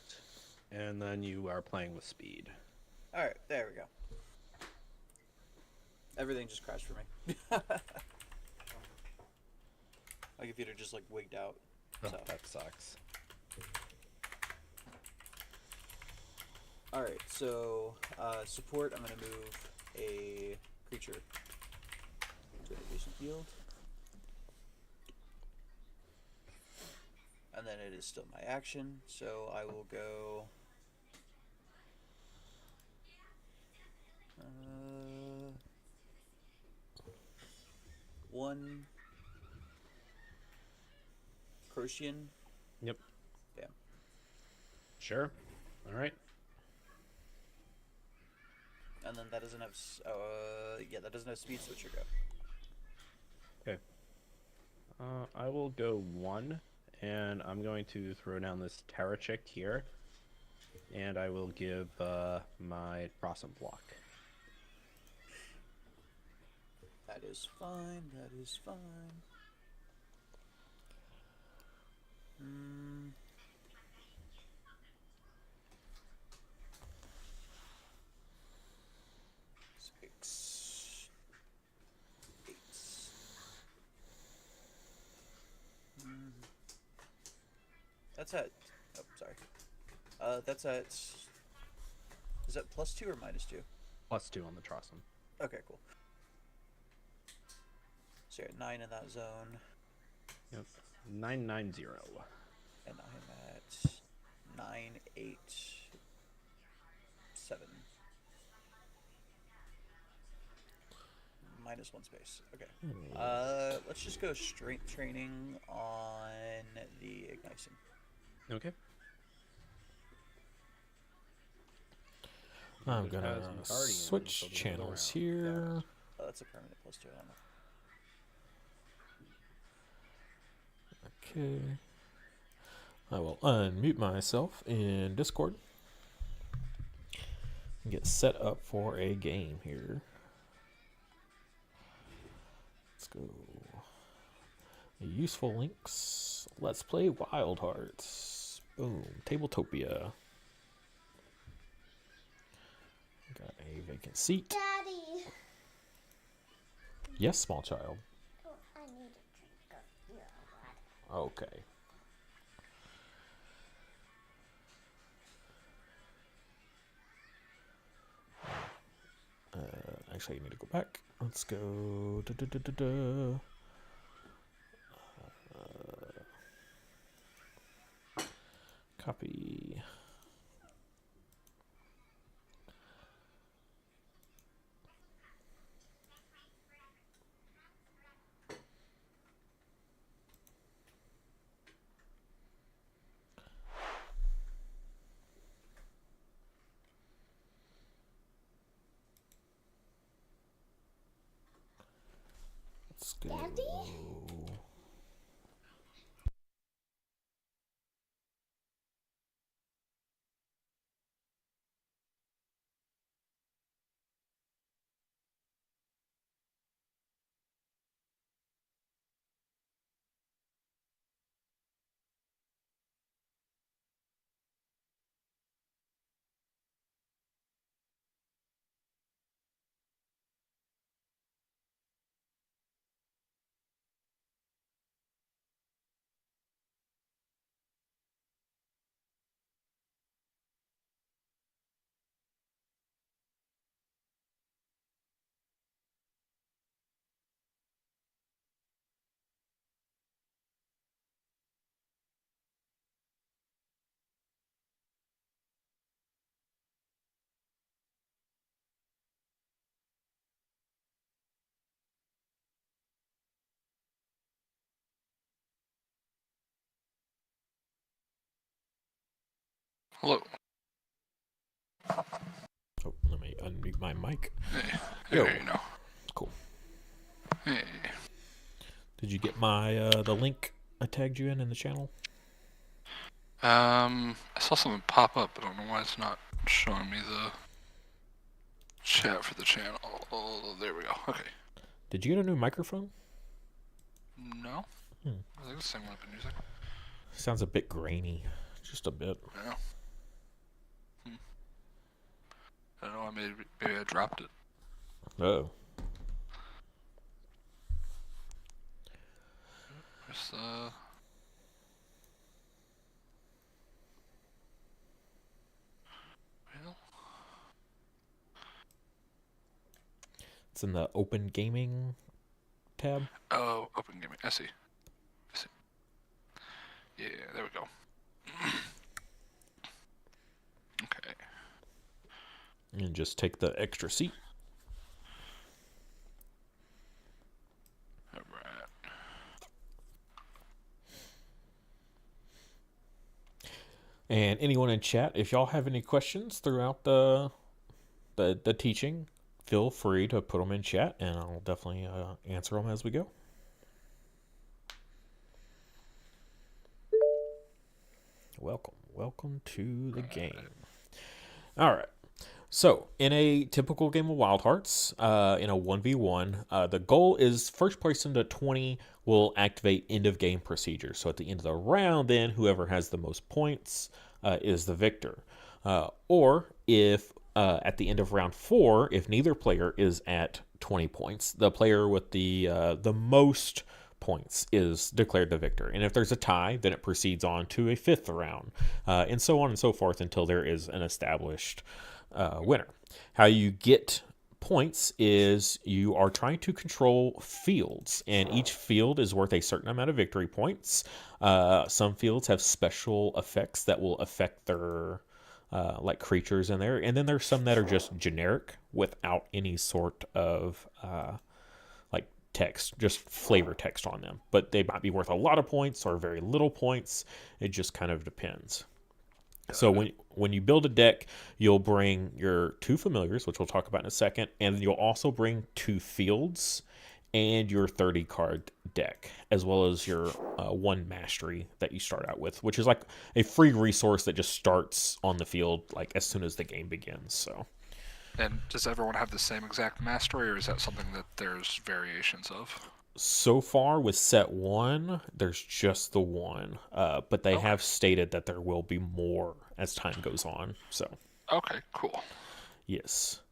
and then you are playing with speed. Alright, there we go. Everything just crashed for me. My computer just like wigged out. Oh, So. that sucks. Alright, so support, I'm gonna move a creature to an adjacent field. And then it is still my action, so I will go one Crocian. Yep. Bam. Sure. All right. And then that doesn't have yeah, that doesn't have speed switcher go. Okay. I will go 1, and I'm going to throw down this Terrachik here, and I will give my Crossum block. That is fine, that is fine. Six. 8. That's at. Oh, sorry. That's at. Is that +2 or -2? +2 on the Trossum. Okay, cool. So you're at 9 in that zone, Yep. 990. and I'm at 9, 8, 7. -1 space. Okay. Let's just go strength training on the Ignition. Okay. I'm It gonna has Guardian, so switch it'll go channels around. here. Oh, that's a permanent +2. I don't know. Okay. I will unmute myself in Discord and get set up for a game here. Let's go. Useful links. Let's play Wildhearts. Boom. Tabletopia. vacant seat. Daddy. Yes, small child. Oh, I need a drink of your water. Okay. Actually, I need to go back. Let's go. Copy. Let's go. Daddy? Hello. Oh, let me unmute my mic. Hey. Yo. There you know. Cool. Hey. Did you get my the link I tagged you in the channel? I saw something pop up. I don't know why it's not showing me the chat for the channel. Oh, there we go. Okay. Did you get a new microphone? No. Hmm. I think it's the same one I've been using. Sounds a bit grainy, just a bit. Yeah. I don't know. Maybe I dropped it. Oh. Where's well, It's in the open gaming tab. oh, open gaming. I see. Yeah, there we go. Okay. And just take the extra seat. All right. And anyone in chat, if y'all have any questions throughout the teaching, feel free to put them in chat, and I'll definitely answer them as we go. Welcome to the game. All right. So, in a typical game of Wildhearts, in a 1v1, the goal is first person to 20 will activate end of game procedure. So, at the end of the round, then whoever has the most points is the victor. Or if at the end of round 4, if neither player is at 20 points, the player with the most points is declared the victor. And if there's a tie, then it proceeds on to a 5th round, and so on and so forth until there is an established winner. How you get points is you are trying to control fields, and each field is worth a certain amount of victory points. Some fields have special effects that will affect their like creatures in there, and then there's some that are just generic without any sort of like text, just flavor text on them, but they might be worth a lot of points or very little points. It just kind of depends. So when you build a deck, you'll bring your 2 familiars, which we'll talk about in a second, and you'll also bring 2 fields and your 30 card deck, as well as your 1 mastery that you start out with, which is like a free resource that just starts on the field like as soon as the game begins. So. And does everyone have the same exact mastery, or is that something that there's variations of? So far with set 1, there's just the one, but they have stated that there will be more as time goes on. So. Okay, cool. Yes.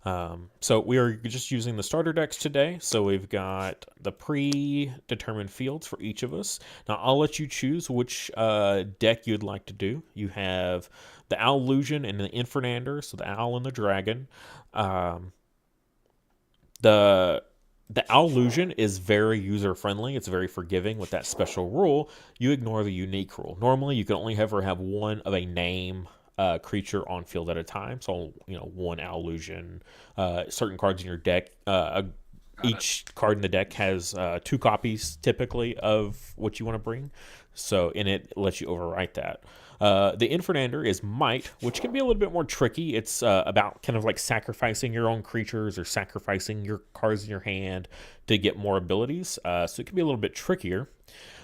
So we are just using the starter decks today. So we've got the predetermined fields for each of us. Now I'll let you choose which deck you'd like to do. You have the Owl Illusion and the Infernander, so the Owl and the Dragon. The Owl Illusion is very user friendly. It's very forgiving with that special rule. You ignore the unique rule. Normally, you can only ever have one of a name creature on field at a time. So, one Owl Illusion. Certain cards in your deck. Each card in the deck has 2 copies typically of what you want to bring. So, and it lets you overwrite that. The Infernander is Might, which can be a little bit more tricky. It's about kind of like sacrificing your own creatures or sacrificing your cards in your hand to get more abilities. So it can be a little bit trickier.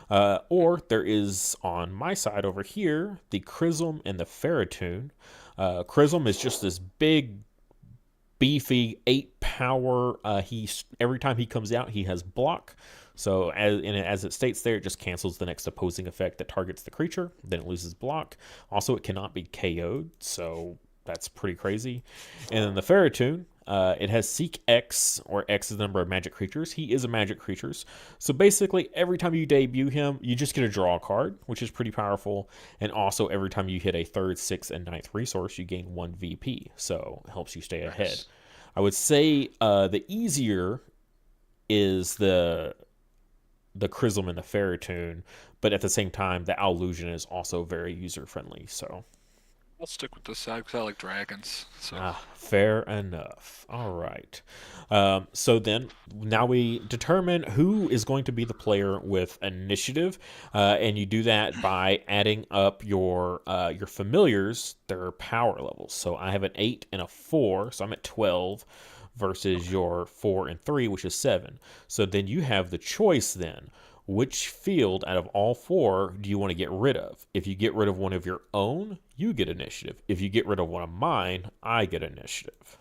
Or there is, on my side over here, the Chrism and the Ferritoon. Chrism is just this big, beefy 8 power. Every time he comes out, he has block. So as it states there, it just cancels the next opposing effect that targets the creature. Then it loses block. Also, it cannot be KO'd, so that's pretty crazy. And then the Ferritoon, it has Seek X, or X is the number of magic creatures. He is a magic creature. So basically, every time you debut him, you just get to draw a card, which is pretty powerful. And also, every time you hit a 3rd, 6th, and 9th resource, you gain 1 VP. So it helps you stay ahead. I would say the easier is the Chrism and the Ferritoon, but at the same time, the Owl Illusion is also very user-friendly, so... I'll stick with this side because I like dragons. So. Fair enough. All right. So then, now we determine who is going to be the player with initiative, and you do that by adding up your familiars, their power levels. So I have an 8 and a 4, so I'm at 12, versus your 4 and 3, which is 7. So then you have the choice then. Which field out of all 4 do you want to get rid of? If you get rid of one of your own, you get initiative. If you get rid of one of mine, I get initiative.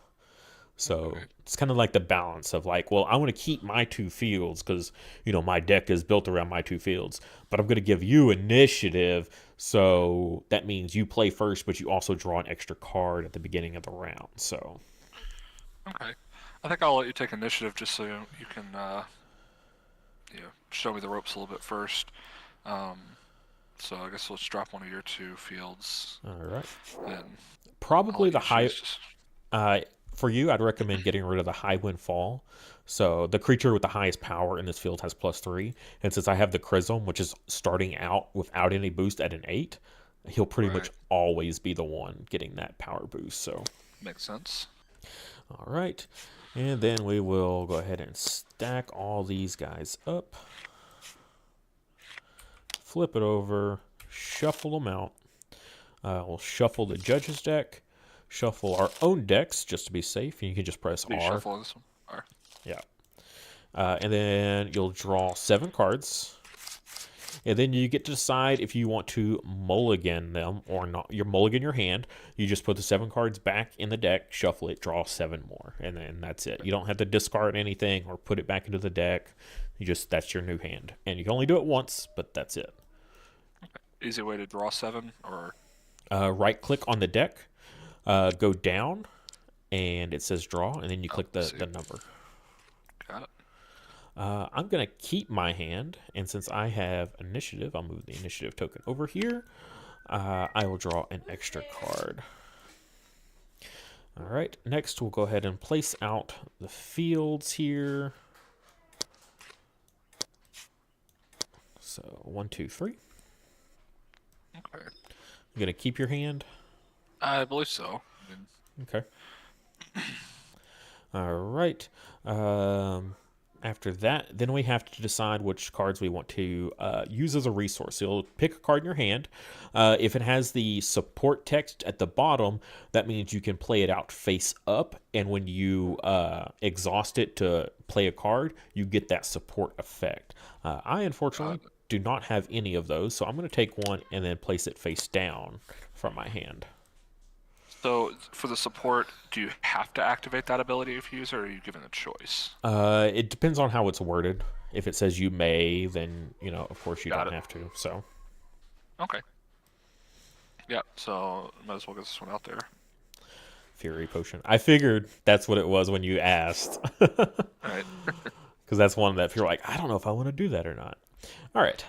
So it's kind of like the balance of like, well, I want to keep my 2 fields because, my deck is built around my 2 fields, but I'm going to give you initiative. So that means you play first, but you also draw an extra card at the beginning of the round. So. Okay. I think I'll let you take initiative just so you can, show me the ropes a little bit first. So I guess let's drop one of your 2 fields. All right. Then probably the highest. For you, I'd recommend getting rid of the High Wind Fall. So the creature with the highest power in this field has +3. And since I have the Chrism, which is starting out without any boost at an 8, he'll pretty much always be the one getting that power boost. So makes sense. All right. And then we will go ahead and stack all these guys up. Flip it over. Shuffle them out. We'll shuffle the judge's deck. Shuffle our own decks just to be safe. And you can just press R. Shuffle this one? R. Yeah. And then you'll draw 7 cards. And then you get to decide if you want to mulligan them or not. You mulligan your hand. You just put the 7 cards back in the deck, shuffle it, draw 7 more, and then that's it. You don't have to discard anything or put it back into the deck. That's your new hand. And you can only do it once, but that's it. Okay. Easy way to draw 7 or... Right click on the deck, go down, and it says draw, and then you click the number. Got it. I'm going to keep my hand, and since I have initiative, I'll move the initiative token over here. I will draw an extra card. All right, next we'll go ahead and place out the fields here. So 1, 2, 3. Okay. You going to keep your hand? I believe so. Okay. All right. After that, then we have to decide which cards we want to use as a resource. So you'll pick a card in your hand. If it has the support text at the bottom, that means you can play it out face up. And when you exhaust it to play a card, you get that support effect. I, unfortunately, do not have any of those. So I'm going to take one and then place it face down from my hand. So for the support, do you have to activate that ability if you use it, or are you given a choice? It depends on how it's worded. If it says you may, then, of course you don't have to. So. Okay. Yeah, so might as well get this one out there. Fury potion. I figured that's what it was when you asked. Alright. Because that's one that you're like, I don't know if I want to do that or not. All right.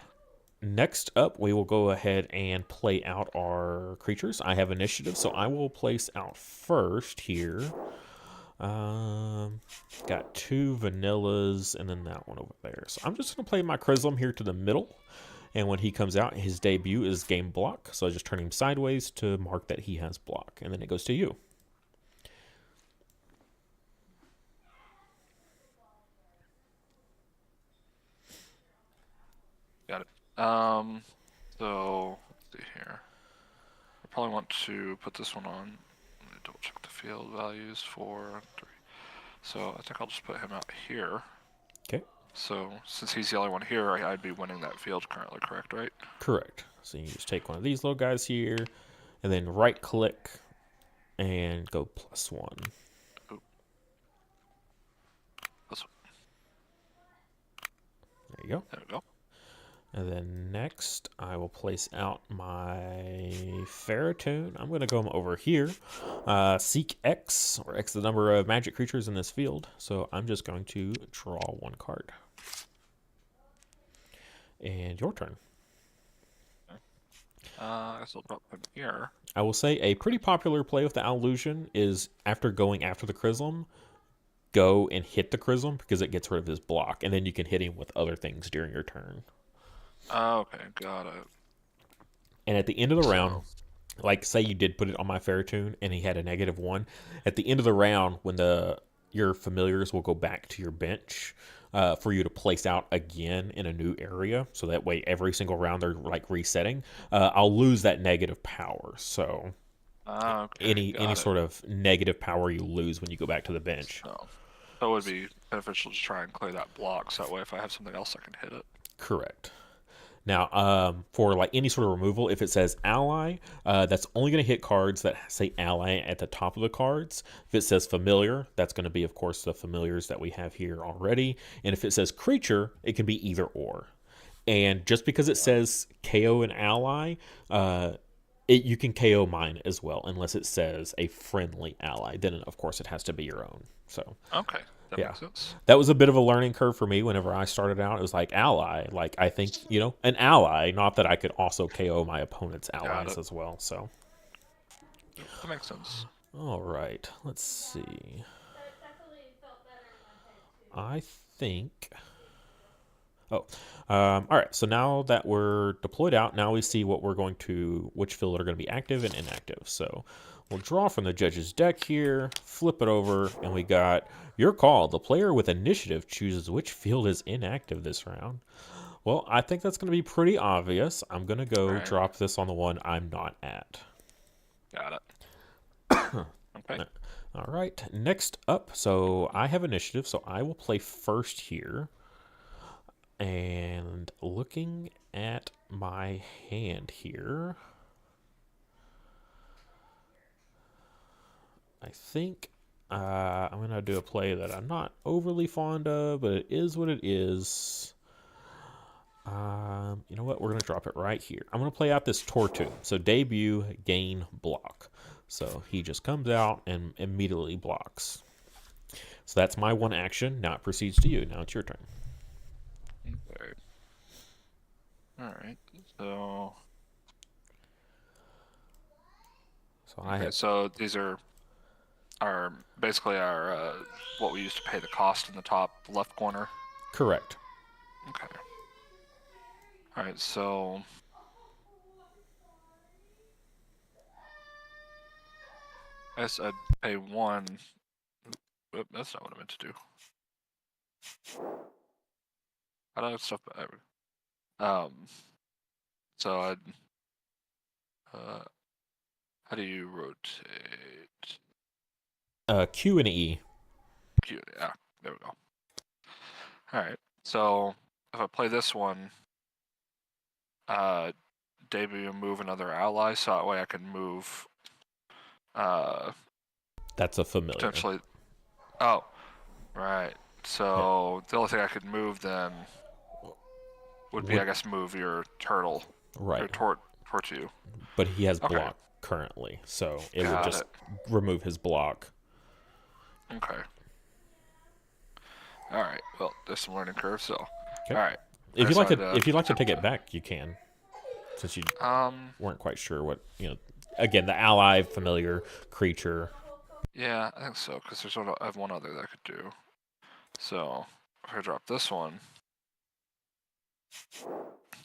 Next up, we will go ahead and play out our creatures. I have initiative, so I will place out first here. Got 2 vanillas and then that one over there. So I'm just going to play my Chrism here to the middle. And when he comes out, his debut is game block. So I just turn him sideways to mark that he has block. And then it goes to you. Got it. So let's see here. I probably want to put this one on. Let me double check the field values. 4, 3. So I think I'll just put him out here. Okay. So since he's the only one here, I'd be winning that field currently, correct, right? Correct. So you just take one of these little guys here, and then right click, and go +1. Oop. This one. There you go. There we go. And then next, I will place out my Ferrotune. I'm going to go over here. Seek X, or X the number of magic creatures in this field. So I'm just going to draw 1 card. And your turn. I guess I'll drop him here. I will say a pretty popular play with the Illusion is after going after the Chrism, go and hit the Chrism because it gets rid of his block. And then you can hit him with other things during your turn. Okay, got it. And at the end of the round, like say you did put it on my Ferrotune and he had a -1, at the end of the round when your familiars will go back to your bench for you to place out again in a new area, so that way every single round they're like resetting, I'll lose that negative power. So Okay, any sort of negative power you lose when you go back to the bench. So it would be beneficial to try and clear that block, so that way if I have something else I can hit it. Correct. Now, for like any sort of removal, if it says ally, that's only going to hit cards that say ally at the top of the cards. If it says familiar, that's going to be, of course, the familiars that we have here already. And if it says creature, it can be either or. And just because it says KO an ally, you can KO mine as well, unless it says a friendly ally. Then, of course, it has to be your own. So Okay, that yeah. makes sense. That was a bit of a learning curve for me whenever I started out. It was like ally. Like, I think, an ally, not that I could also KO my opponent's allies as well. So, That makes sense. all right. Let's see. I think... Oh, all right. So now that we're deployed out, now we see which field are going to be active and inactive. So we'll draw from the judge's deck here, flip it over, and we got your call. The player with initiative chooses which field is inactive this round. Well, I think that's going to be pretty obvious. I'm going to go drop this on the one I'm not at. Got it. Okay. All right. Next up, so I have initiative, so I will play first here. And looking at my hand here, I think I'm going to do a play that I'm not overly fond of, but it is what it is. You know what? We're going to drop it right here. I'm going to play out this Tortu. So debut, gain, block. So he just comes out and immediately blocks. So that's my one action. Now it proceeds to you. Now it's your turn. Okay. Alright, so so these are basically our what we use to pay the cost in the top left corner. Correct. Okay. Alright, so I guess I'd pay 1. Oop, that's not what I meant to do. How do I have stuff back? So I'd how do you rotate? Q and E. Q, yeah, there we go. Alright, so if I play this one, debut move another ally, so that way I can move That's a familiar. potentially. Oh, right. So the only thing I could move then would be, I guess, move your turtle. Right. Or Tortu. But he has Okay. block. currently, so it would Got just it. remove his block. Okay. All right. Well, there's some learning curve. So, Okay. all right. I If you'd like to, decided if you'd like to take attempt it back, you can, since you Um. weren't quite sure what Again, the ally, familiar, creature. Yeah, I think so. Because I have one other that I could do. So if I drop this one,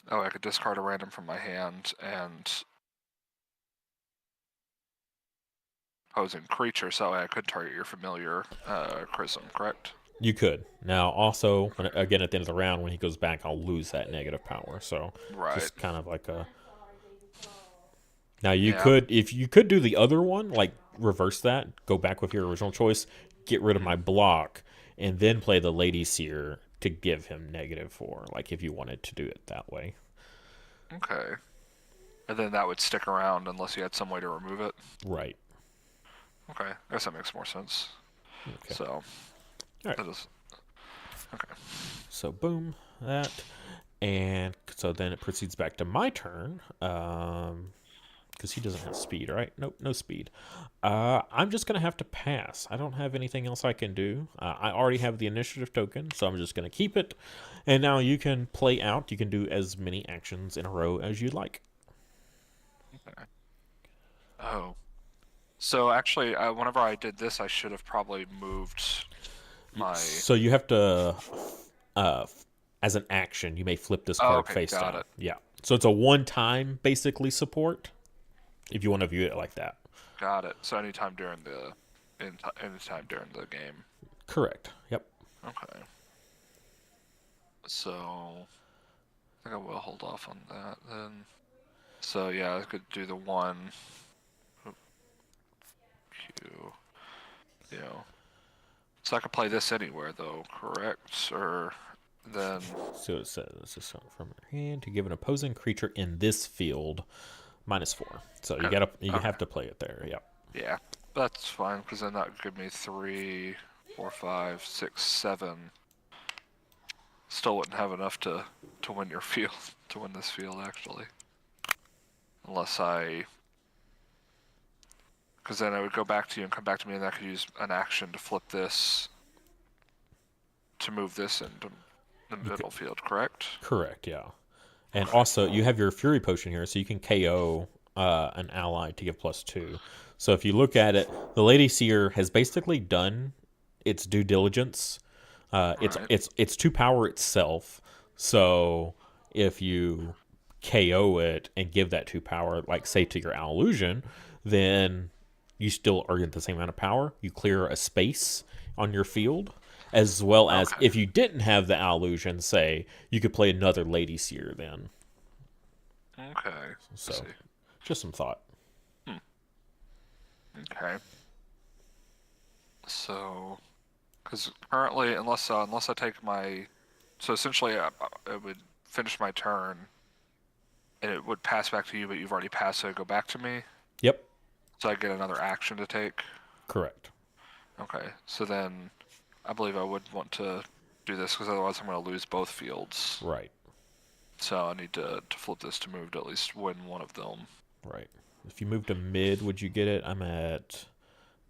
I could discard a random from my hand and opposing creature, so that way I could target your familiar Chrism, correct? You could. Now, also, again, at the end of the round, when he goes back, I'll lose that negative power. So, Right. just kind of like a. Now, you Yeah. could, if you could do the other one, like reverse that, go back with your original choice, get rid of my block, and then play the Lady Seer to give him -4, like if you wanted to do it that way. Okay. And then that would stick around unless you had some way to remove it. Right. Okay, I guess that makes more sense. Okay. So, Alright. that is okay. So, boom, that. And so then it proceeds back to my turn. Because he doesn't have speed, right? Nope, no speed. I'm just going to have to pass. I don't have anything else I can do. I already have the initiative token, so I'm just going to keep it. And now you can play out. You can do as many actions in a row as you'd like. Okay. Oh. So actually, whenever I did this, I should have probably moved my. So you have to, as an action, you may flip this card okay, face got down. it. Yeah. So it's a one-time, basically, support, if you want to view it like that. Got it. So anytime during anytime during the game. Correct. Yep. Okay. So I think I will hold off on that then. So yeah, I could do the one. Q. So I could play this anywhere though, correct? Or then. So it says this is from your hand to give an opposing creature in this field -4. So you have to play it there. Yep. Yeah, that's fine because then that would give me 3, 4, 5, 6, 7. Still wouldn't have enough to win your field, to win this field actually. Unless because then I would go back to you and come back to me, and I could use an action to flip this, to move this into the middle field, correct? Correct. Yeah. And also you have your Fury Potion here, so you can KO an ally to give +2. So if you look at it, the Lady Seer has basically done its due diligence. It's 2 power itself. So if you KO it and give that 2 power, like say to your Allusion, then you still are at the same amount of power. You clear a space on your field, as well as if you didn't have the Allusion, say, you could play another Lady Seer then. Okay. So, just some thought. Okay. So, because currently, unless I take my, so essentially, I would finish my turn, and it would pass back to you, but you've already passed, so it would go back to me. Yep. So I get another action to take. Correct. Okay. So then, I believe I would want to do this because otherwise I'm going to lose both fields. Right. So I need to flip this to move to at least win one of them. Right. If you move to mid, would you get it? I'm at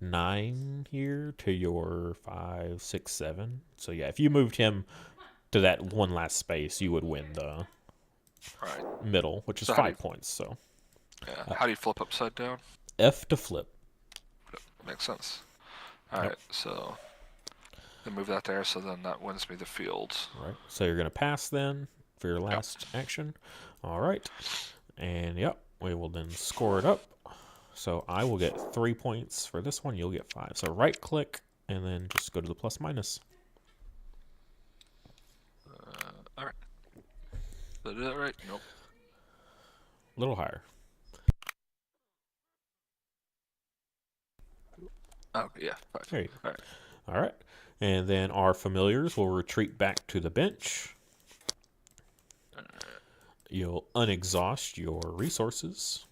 9 here to your 5, 6, 7. So yeah, if you moved him to that one last space, you would win the middle, which is 5 points. So yeah. How do you flip upside down? F to flip. Makes sense. All right. So then move that there. So then that wins me the field. Right. So you're gonna pass then for your last action. All right. And yep, we will then score it up. So I will get 3 points for this one. You'll get 5. So right click and then just go to the +/-. All right. Did I do that right? Nope. A little higher. Okay, yeah. 5. There you go. All right. All right. And then our familiars will retreat back to the bench. You'll unexhaust your resources.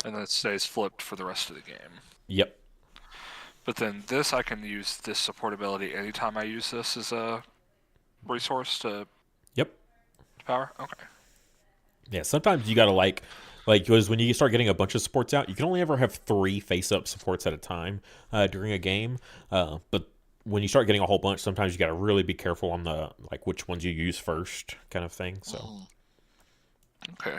And then it stays flipped for the rest of the game. Yep. But then this, I can use this support ability anytime I use this as a resource to Yep. power? Okay. Yeah, sometimes you gotta Like, because when you start getting a bunch of supports out, you can only ever have 3 face-up supports at a time during a game. But when you start getting a whole bunch, sometimes you got to really be careful on the like which ones you use first, kind of thing. So, Okay.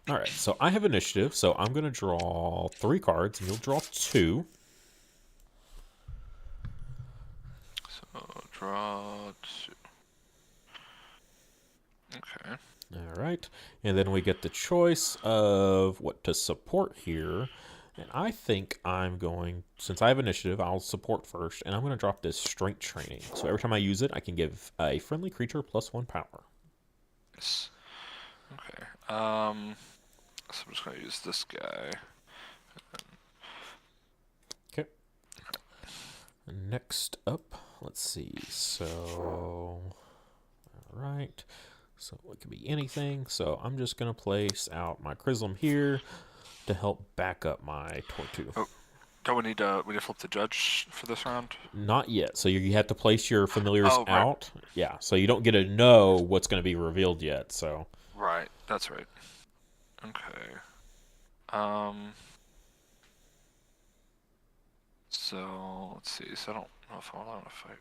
all right. So I have initiative, so I'm gonna draw 3 cards, and you'll draw 2. So draw 2. Okay. All right, and then we get the choice of what to support here. And I think I'm going, since I have initiative, I'll support first, and I'm going to drop this strength training. So every time I use it, I can give a friendly creature +1 power. Yes. Okay. So I'm just gonna use this guy. Okay. Next up, let's see. So, all right. So it could be anything. So I'm just going to place out my Chrism here to help back up my Tortu. Oh, don't we need to flip the judge for this round? Not yet. So you have to place your familiars Oh, right. out. Yeah. So you don't get to know what's going to be revealed yet. So Right. That's right. Okay. So let's see. So I don't know if I want to fight.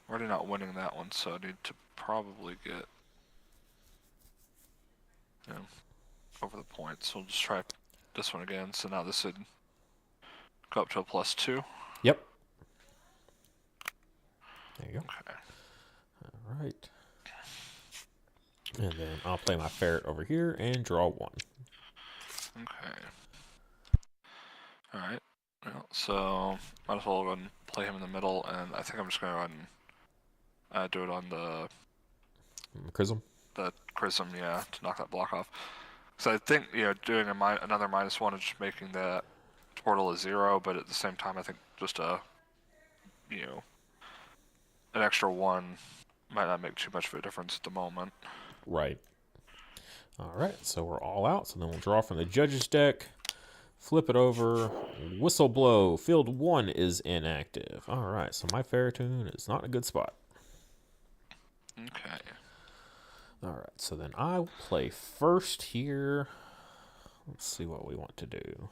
I'm already not winning that one, so I need to probably get over the points. So we'll just try this one again. So now this would go up to a +2. yep. There you go. Okay. All right. And then I'll play my ferret over here and draw 1. Okay. All right. Well, so might as well go ahead and play him in the middle, and I think I'm just gonna go ahead and do it on the Chrism. Chrism, yeah, to knock that block off. So I think doing another -1 is just making that portal a 0, but at the same time I think just an extra 1 might not make too much of a difference at the moment. Right. All right. So we're all out. So then we'll draw from the judge's deck. Flip it over. Whistle blow. Field 1 is inactive. All right. So my Ferritoon is not in a good spot. Okay. All right. So then I will play first here. Let's see what we want to do.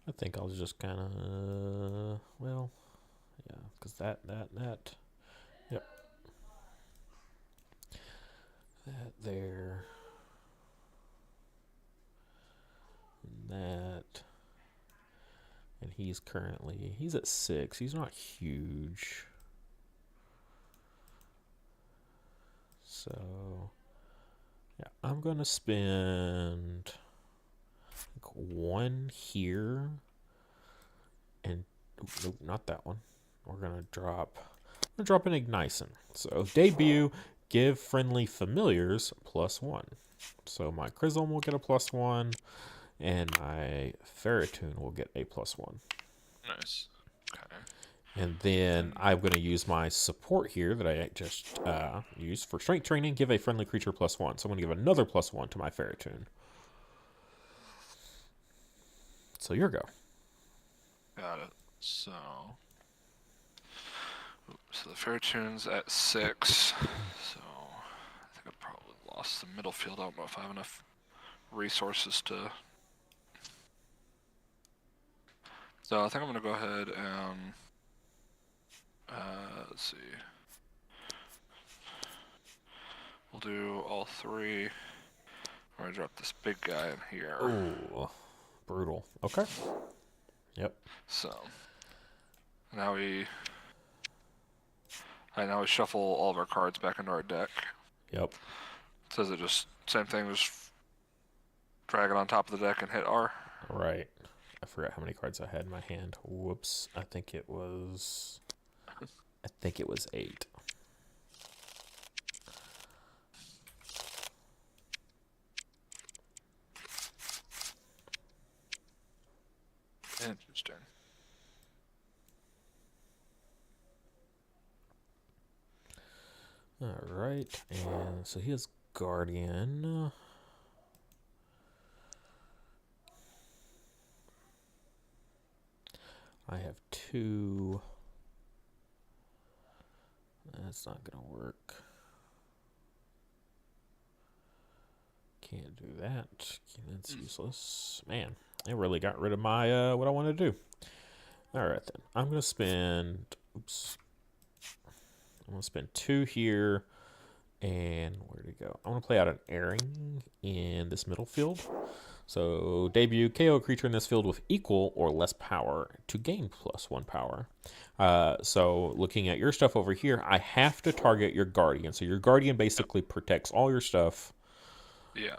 I think I'll just kind of, well, yeah, because that, yep. That there. And that. And he's at 6. He's not huge. So, yeah, I'm going to spend 1 here. And, nope, not that one. We're going to drop an Ignition. So, debut, give friendly familiars +1. So, my Chrism will get a +1. And my Ferritoon will get a +1. Nice. Okay. And then I'm going to use my support here that I just used for strength training. Give a friendly creature +1. So I'm going to give another +1 to my Ferritoon. So your go. Got it. So the Ferritoon's at 6. So I think I probably lost the middle field. I don't know if I have enough resources to. So I think I'm gonna go ahead and let's see. We'll do all 3. I'm gonna drop this big guy in here. Ooh, brutal. Okay. Yep. So now we shuffle all of our cards back into our deck. Yep. Says it just same thing, just drag it on top of the deck and hit R. Right. I forgot how many cards I had in my hand. Whoops. I think it was 8. Interesting. All right. And so he has Guardian. I have 2. That's not gonna work. Can't do that. That's useless. Man, it really got rid of my what I want to do. All right then. I'm gonna spend. Oops. I'm gonna spend 2 here. And where to go? I'm gonna play out an airing in this middle field. So debut KO a creature in this field with equal or less power to gain +1 power. So looking at your stuff over here, I have to target your guardian. So your guardian basically protects all your stuff. Yeah.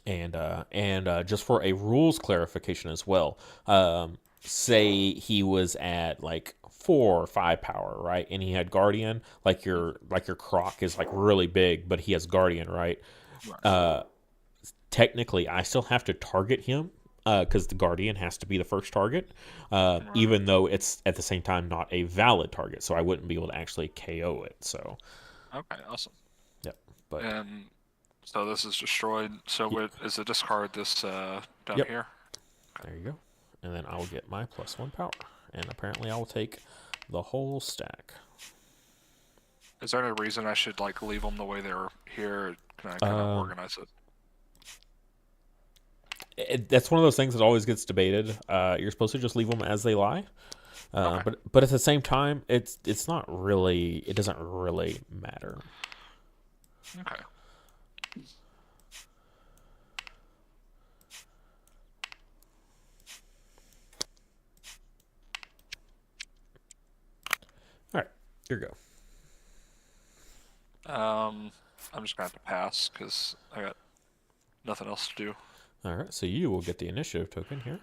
And just for a rules clarification as well, say he was at like 4 or 5 power, right? And he had guardian, like your croc is like really big, but he has guardian, right? Technically, I still have to target him because the guardian has to be the first target, even though it's at the same time not a valid target, so I wouldn't be able to actually KO it. So, Okay, awesome. yep. But And so this is destroyed. So is it discard this down Yep. here? there you go. And then I will get my +1 power, and apparently I will take the whole stack. Is there any reason I should like leave them the way they're here? Can I kind of organize it? That's one of those things that always gets debated. You're supposed to just leave them as they lie, Okay. but at the same time, it's not really. It doesn't really matter. Okay. All right, here you go. I'm just gonna have to pass because I got nothing else to do. All right, so you will get the initiative token here.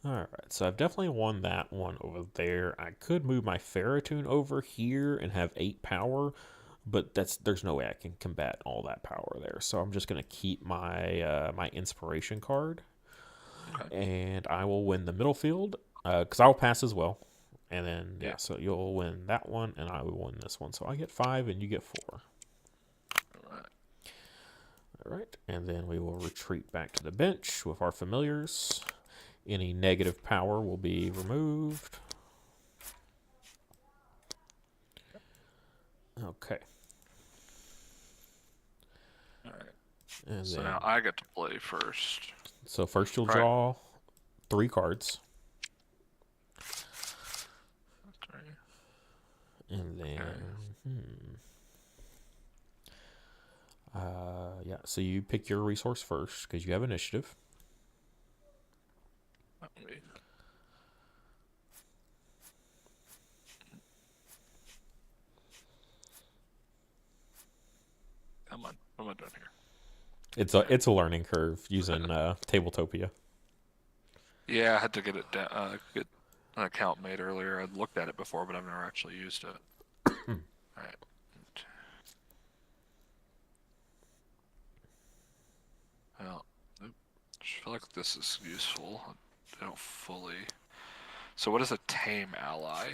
All right, so I've definitely won that one over there. I could move my Ferrotoon over here and have 8 power, but there's no way I can combat all that power there. So I'm just gonna keep my my inspiration card, and I will win the middle field because I'll pass as well. And then yeah, so you'll win that one, and I will win this one. So I get 5, and you get 4. All right, and then we will retreat back to the bench with our familiars. Any negative power will be removed. Okay. All right. And So then, now I get to play first. so first you'll Right. draw 3 cards. Okay. And then, yeah, so you pick your resource first because you have initiative. Wait. Come on. What am I doing here? It's a learning curve using Tabletopia. Yeah, I had to get it get an account made earlier. I'd looked at it before, but I've never actually used it. All right. Well, I feel like this is useful. I don't fully. So what is a tame ally?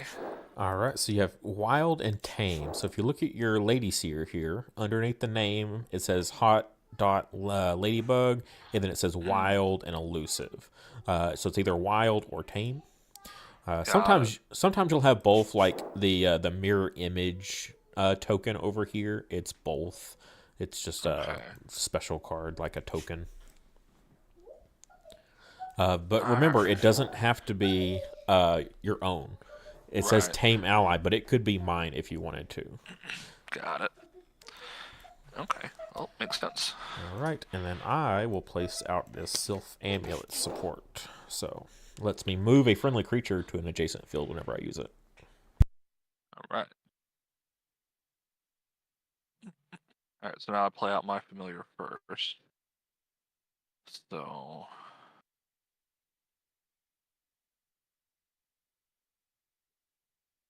All right, so you have wild and tame. So if you look at your Lady Seer here, underneath the name, it says hot dot ladybug, and then it says wild and elusive. So it's either wild or tame. Sometimes you'll have both, like the mirror image token over here. It's both. It's just a special card, like a token. But remember, it doesn't have to be your own. It says tame ally, but it could be mine if you wanted to. Got it. Okay. Well, makes sense. All right, and then I will place out this Sylph Amulet support. So lets me move a friendly creature to an adjacent field whenever I use it. All right. All right. So now I play out my familiar first. So.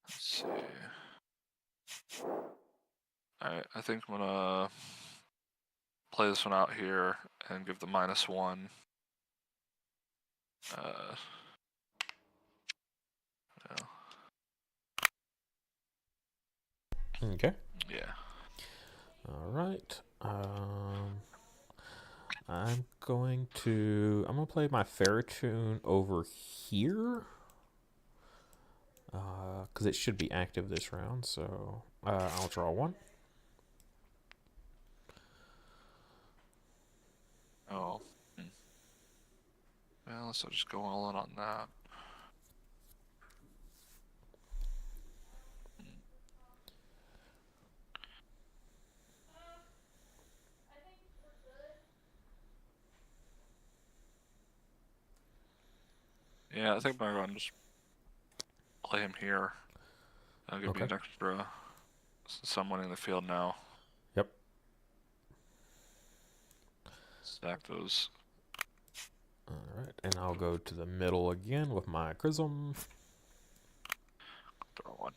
Let's see. Alright, I think I'm gonna play this one out here and give the -1. Yeah. Okay. Yeah. All right. I'm gonna play my Ferrotoon over here. Because it should be active this round, so I'll draw one. Oh. Well, so just go all in on that. Yeah, I think I'm going to just play him here. That'll give me an extra, since I'm winning the field now. Yep. Stack those. Alright, and I'll go to the middle again with my Chrism. Throw one.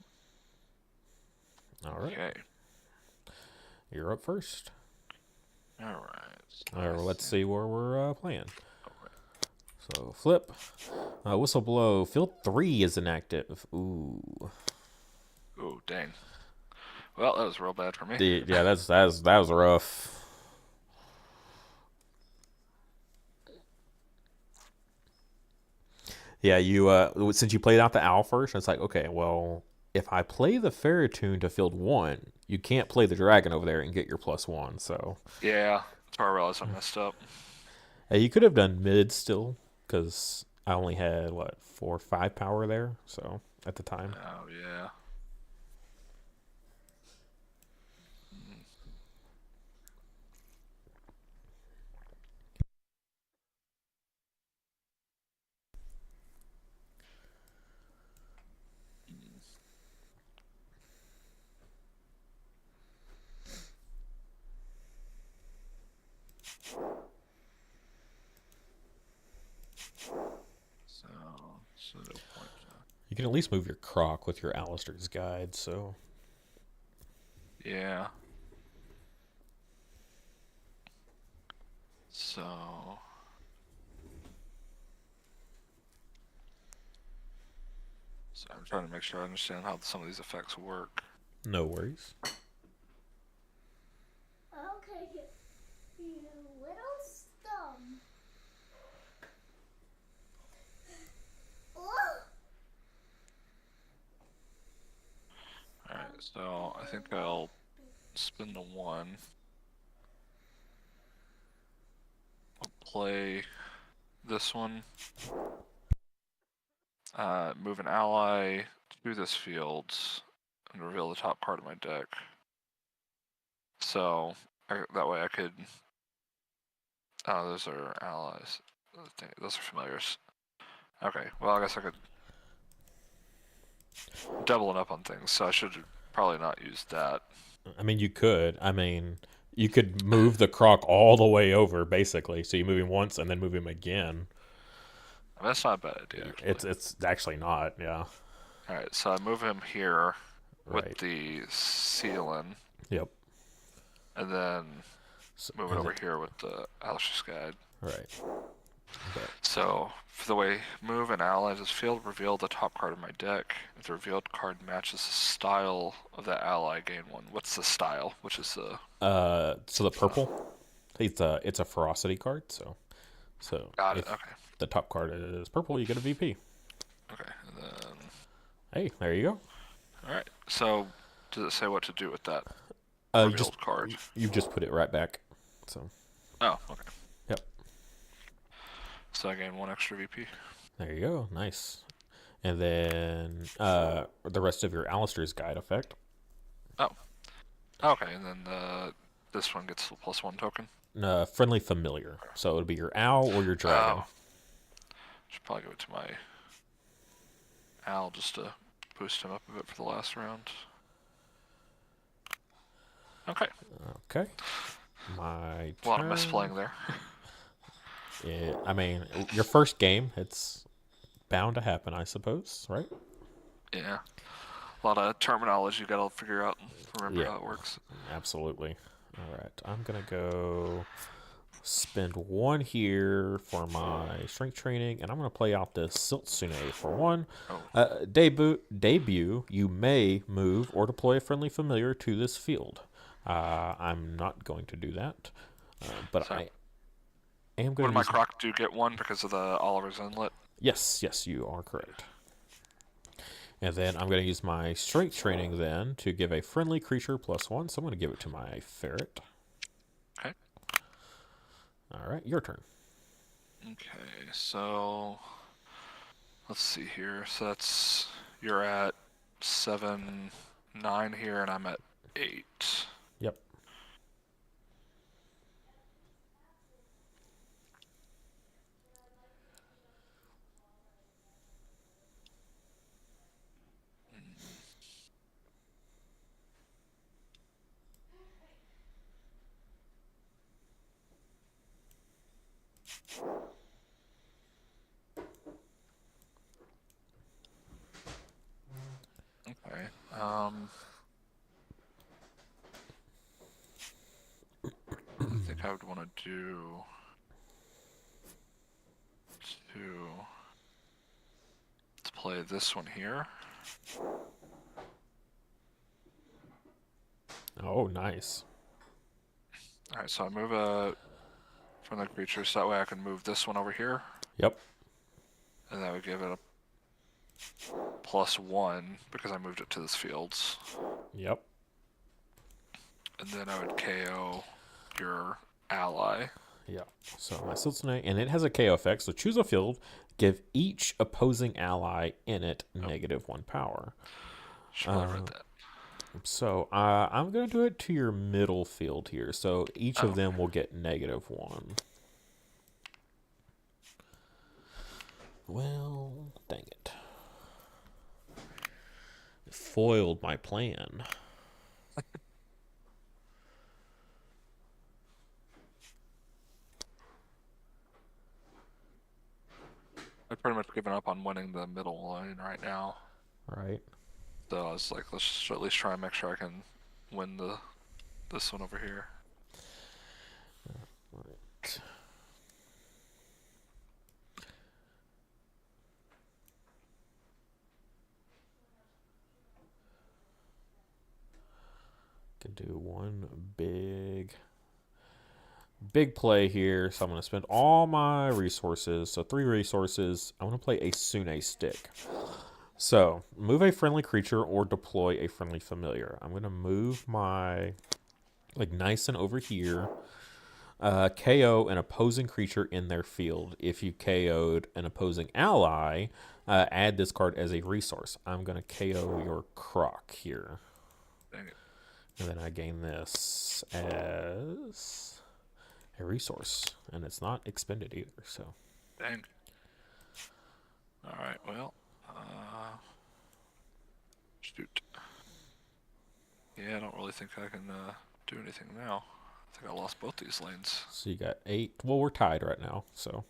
Alright. Okay. You're up first. Alright. Alright, well, let's see where we're playing. So, flip. Whistle blow. Field 3 is inactive. Ooh. Ooh, dang. Well, that was real bad for me. Yeah, that was rough. Yeah, you since you played out the owl first, it's like, okay, well, if I play the Ferrotoon to field 1, you can't play the dragon over there and get your +1. So Yeah, that's where I realized I messed up. you could have done mid still, because I only had what 4 or 5 power there. So at the time. Oh yeah. So no point. You can at least move your Croc with your Alistair's Guide. So Yeah. So I'm trying to make sure I understand how some of these effects work. no worries. Okay, you little scum. Oh! Alright, so I think I'll spin the 1. I'll play this one. Move an ally to this field and reveal the top card of my deck. So that way I could. Oh, those are allies. Those are familiars. Okay, well I guess I could double it up on things. So I should probably not use that. I mean, you could. I mean, you could move the Croc all the way over, basically. So you move him once and then move him again. I mean, that's not a bad idea. Actually. It's actually not. Yeah. All right, so I move him here with Right. the seal in, Yep. and then So, move it over here with the Alistair's Guide. Right. Okay. So, for the way move an ally to this field, reveal the top card of my deck. If the revealed card matches the style of that ally, gain 1. What's the style? Which is the So the purple, it's a ferocity card. So got it. if Okay. the top card is purple, you get a VP. Okay, and then Hey, there you go. all right. So, does it say what to do with that You revealed card? you just put it right back. So Oh, okay. yep. So I gain 1 extra VP. There you go. Nice. And then the rest of your Alistair's Guide effect. Oh. Okay, and then this one gets the +1 token. Friendly familiar. So it would be your owl or your dragon. Oh. Should probably go to my owl just to boost him up a bit for the last round. Okay. Okay. My A lot of turn. misplaying there. Yeah, I mean, your first game, it's bound to happen, I suppose, right? Yeah. A lot of terminology you gotta figure out and remember Yeah. how it works. Absolutely. All right, I'm gonna go spend 1 here for my strength training, and I'm gonna play out this Siltsune for 1. Oh. Debut. You may move or deploy a friendly familiar to this field. I'm not going to do that, but Sorry. am When going to my use... Croc do get one because of the Oliver's Inlet. Yes, yes, you are correct. And then I'm going to use my strength training then to give a friendly creature +1. So I'm going to give it to my ferret. Okay. All right, your turn. Okay, so let's see here. So that's you're at 7, 9 here, and I'm at 8. Yep. Okay. I think I would want to do 2. Let's play this one here. Oh, nice. Alright, so I move a friendly creature so that way I can move this one over here. Yep. And that would give it a +1 because I moved it to this fields. Yep. And then I would KO your ally. Yeah. So my Siltsune, and it has a KO effect. So choose a field, give each opposing ally in it -1 power. Should have read that. So I'm going to do it to your middle field here. So each of them will get -1. Well, dang it. It foiled my plan. I've pretty much given up on winning the middle line right now. Right. So I was like, let's just at least try and make sure I can win this one over here. Right. Can do one big play here. So I'm going to spend all my resources. So 3 resources. I want to play a Sune stick. So move a friendly creature or deploy a friendly familiar. I'm going to move my Nyson over here. KO an opposing creature in their field. If you KO'd an opposing ally, add this card as a resource. I'm going to KO your Croc here. Dang it. And then I gain this as a resource. And it's not expended either, so. Dang. Alright, well. Shoot. Yeah, I don't really think I can do anything now. I think I lost both these lanes. So you got 8. Well, we're tied right now, so.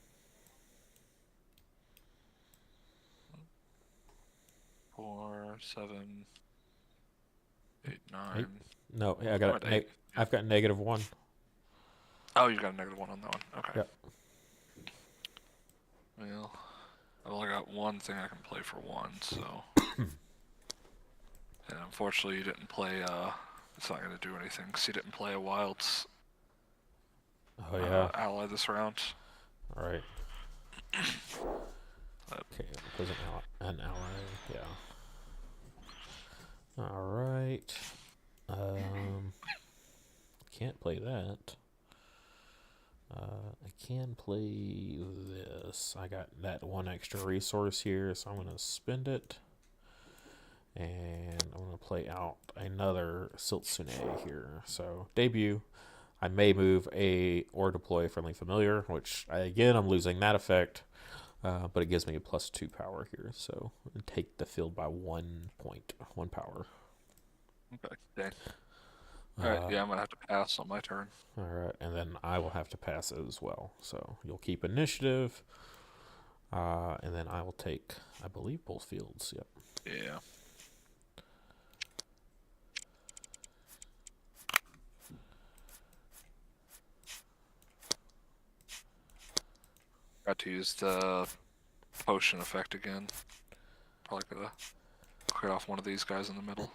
4, 7, 8, 9. No, yeah, I got I'm at 8. I've got -1. Oh, you got a -1 on that one. Okay. Yep. Well, I've only got one thing I can play for 1, so. And unfortunately, you didn't play. It's not going to do anything because you didn't play a Wilds Oh yeah. ally this round. All right. Okay, opposing an ally. Yeah. All right. Can't play that. I can play this. I got that 1 extra resource here, so I'm gonna spend it. And I'm going to play out another Siltsune here. So, debut. I may move or deploy a friendly familiar, which, again, I'm losing that effect. But it gives me a +2 power here. So, take the field by 1 point, 1 power. Okay, dang. Alright, yeah, I'm going to have to pass on my turn. Alright, and then I will have to pass as well. So, you'll keep initiative. And then I will take, I believe, both fields. Yep. Yeah. Got to use the potion effect again. Probably could have cleared off one of these guys in the middle.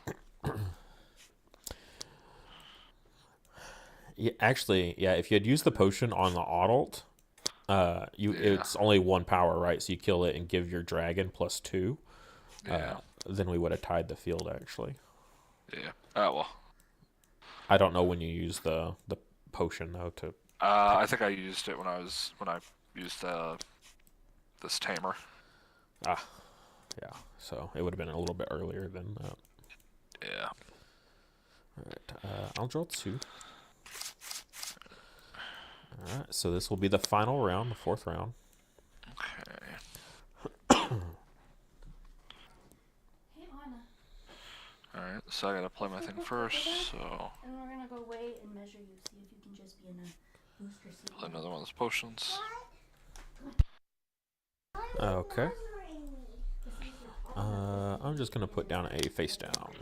Yeah, actually, yeah, if you had used the potion on the adult, Yeah. It's only 1 power, right? So you kill it and give your dragon +2. Yeah. Then we would have tied the field actually. Yeah. Oh well. I don't know when you use the potion though to. I think I used it when I used this tamer. Ah, yeah. So it would have been a little bit earlier than that. Yeah. All right. I'll draw 2. All right. So this will be the final round, the 4th round. Okay. Hey, Anna. All right. So I gotta play my thing first. So And we're gonna go wait and measure you, see if you can just be in a booster seat. play another one of those potions. Okay. I'm just gonna put down a face down.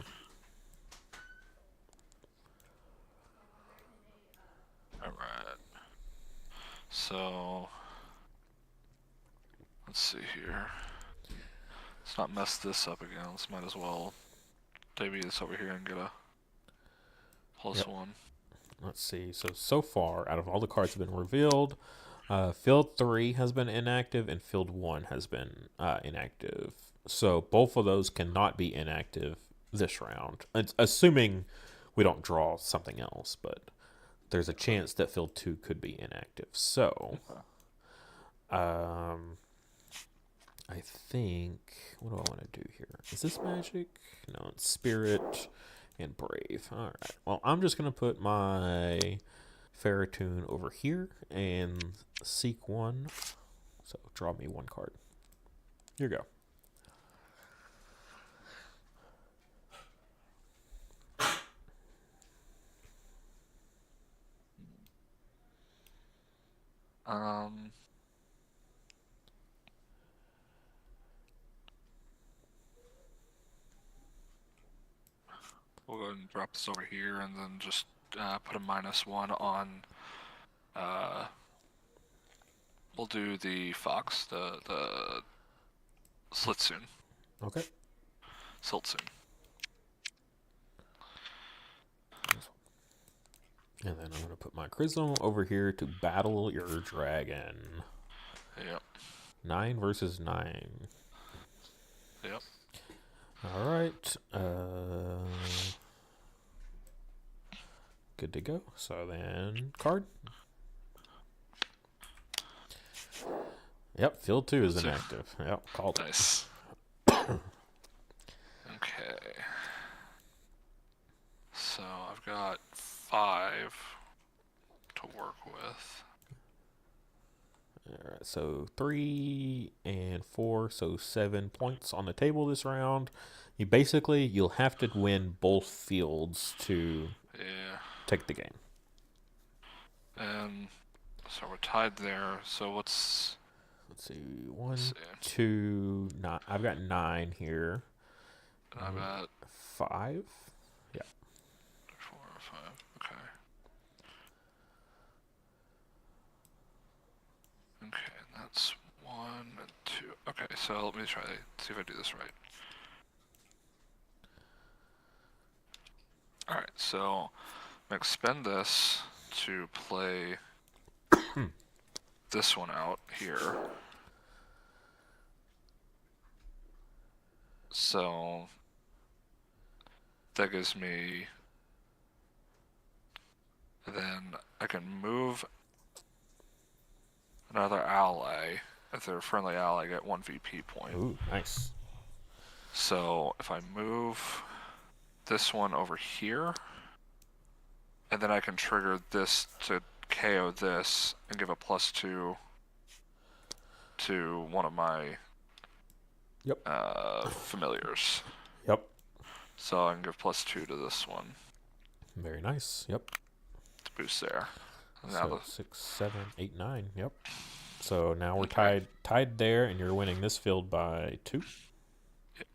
All right. So let's see here. Let's not mess this up again. Let's might as well debut this over here and get a +1. Let's see. So far, out of all the cards that have been revealed, Field 3 has been inactive and Field 1 has been inactive. So both of those cannot be inactive this round. It's assuming we don't draw something else, but there's a chance that Field 2 could be inactive. So, I think, what do I want to do here? Is this magic? No, it's spirit and brave. All right. Well, I'm just going to put my Ferritoon over here and seek 1. So draw me 1 card. Here you go. We'll go ahead and drop this over here and then just put a -1 on. We'll do the fox, the Slitsoon. Okay. Siltsoon. And then I'm going to put my Chrism over here to battle your dragon. Yep. 9 versus 9. Yep. All right. Good to go. So then, card. Yep, field 2 is inactive. Yep, called it. Nice. Okay. So I've got 5 to work with. All right, so 3 and 4, so 7 points on the table this round. You'll have to win both fields to take the game. And so we're tied there. So let's see, 1, 2, 9. I've got 9 here. And I'm at 5. Yeah. 4 or 5. Okay. Okay, and that's 1 and 2. Okay, so let me try see if I do this right. Alright, so I'm gonna expend this to play this one out here. So that gives me, then I can move another ally. If they're a friendly ally, I get 1 VP point. Ooh, nice. So if I move this one over here, and then I can trigger this to KO this and give a +2 to one of my familiars. Yep. So I can give +2 to this one. Very nice. Yep. To boost there. And So 6, 7, 8, 9. Yep. So now we're tied there, and you're winning this field by 2. Yep.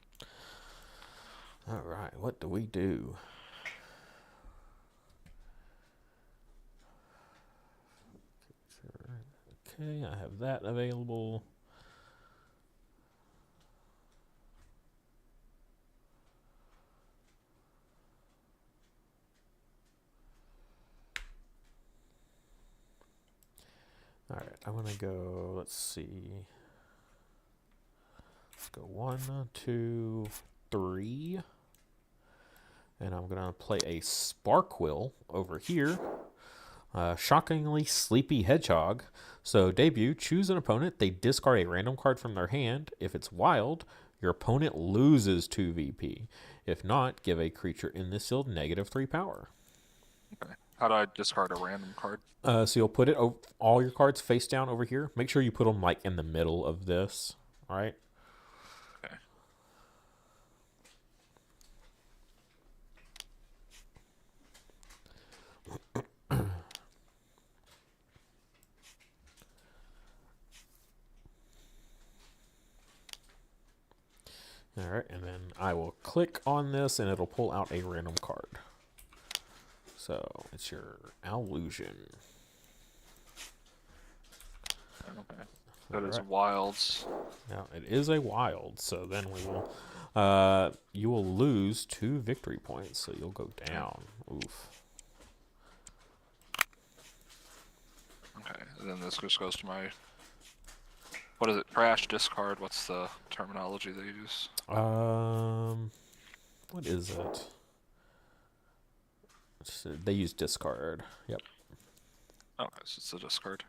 All right. What do we do? Okay, I have that available. All right, I'm gonna go. Let's see. Let's go 1, 2, 3, and I'm gonna play a Sparkwill over here. Shockingly sleepy hedgehog. So debut, choose an opponent. They discard a random card from their hand. If it's wild, your opponent loses 2 VP. If not, give a creature in this field -3 power. Okay. How do I discard a random card? So you'll put it all your cards face down over here. Make sure you put them like in the middle of this. All right. Okay. All right, and then I will click on this, and it'll pull out a random card. So it's your Allusion. Okay. That is Alright. wilds. Now it is a wild, so then we will. You will lose 2 victory points, so you'll go down. Oof. Okay. And then this just goes to my. What is it? Trash, discard. What's the terminology they use? What is it? They use discard. Yep. Okay, so it's a discard.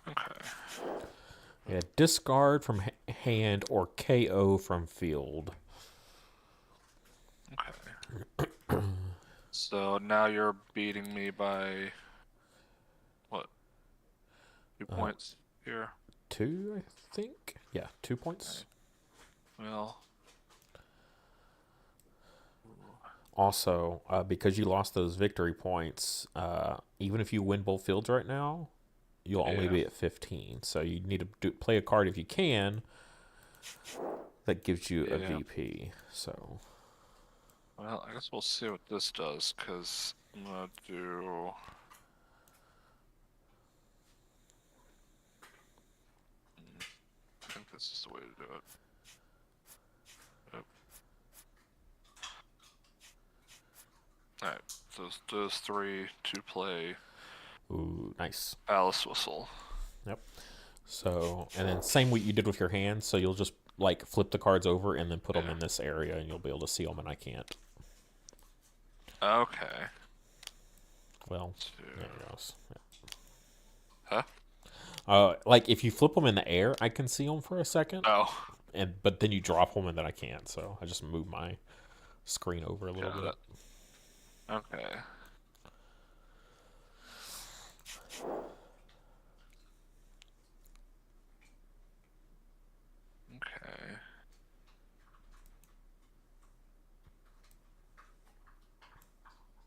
Okay. Yeah, discard from hand or KO from field. Okay. So now you're beating me by what? 2 points here. 2, I think. Yeah, 2 points. Well, Also, because you lost those victory points, even if you win both fields right now, you'll only be at 15. So you need to play a card if you can that gives you a VP. So, well, I guess we'll see what this does, because I'm gonna do. I think this is the way to do it. Yep. Alright, so those 3 to play ooh, nice. Alice Whistle. Yep. So, and then same what you did with your hand. So you'll just like flip the cards over and then put them in this area, and you'll be able to see them, and I can't. Okay. Well, there it goes. Huh? Like if you flip them in the air, I can see them for a second, Oh. but then you drop them, and then I can't. So I just move my screen over a little bit. Okay. Okay.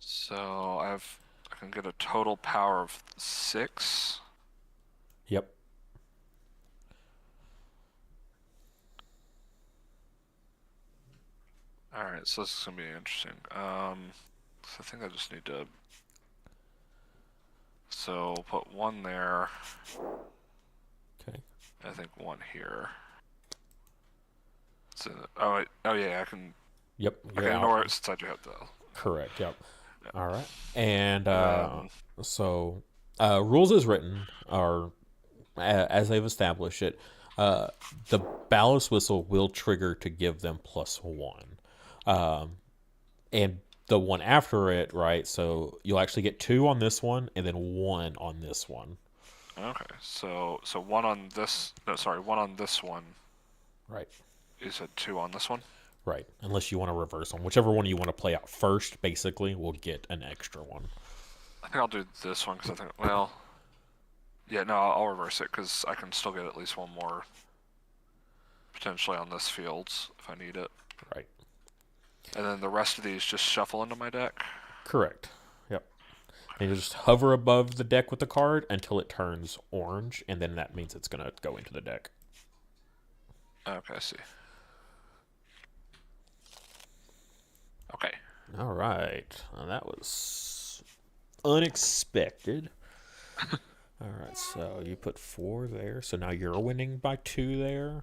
So I can get a total power of 6. Yep. Alright, so this is gonna be interesting. So I think I just need to. So put 1 there. Okay. I think 1 here. So, oh yeah, I can. Yep. I can ignore it since I do have the. Correct. Yep. All right. And so rules as written are as they've established it. The Ballast Whistle will trigger to give them +1, and the one after it, right? So you'll actually get 2 on this one, and then 1 on this one. Okay, so 1 on this. No, sorry, 1 on this one. Right. You said 2 on this one. Right. Unless you want to reverse them, whichever one you want to play out first, basically, will get an extra one. I think I'll do this one because I think. Well. Yeah, no, I'll reverse it because I can still get at least 1 more. Potentially on this field if I need it. Right. And then the rest of these just shuffle into my deck. Correct. Yep. And you just hover above the deck with the card until it turns orange, and then that means it's going to go into the deck. Okay, I see. Okay. All right. That was unexpected. All right, so you put 4 there. So now you're winning by 2 there.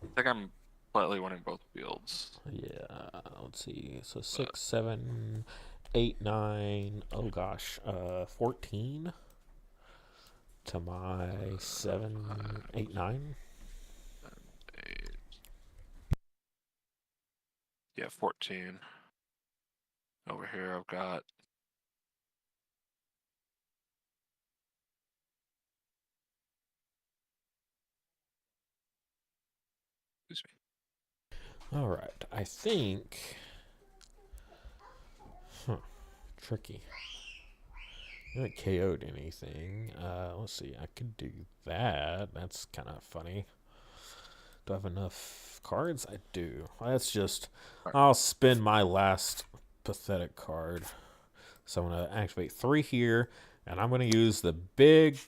I think I'm slightly winning both fields. Yeah, let's see. So 6, 7, 8, 9. Oh gosh, 14. to my 7, 8, 9. 8. Yeah, 14. Over here, I've got. Excuse me. All right, I think. Tricky. I haven't KO'd anything. Let's see. I could do that. That's kind of funny. Do I have enough cards? I do. Let's just. I'll spin my last pathetic card. So I'm going to activate 3 here. And I'm going to use the big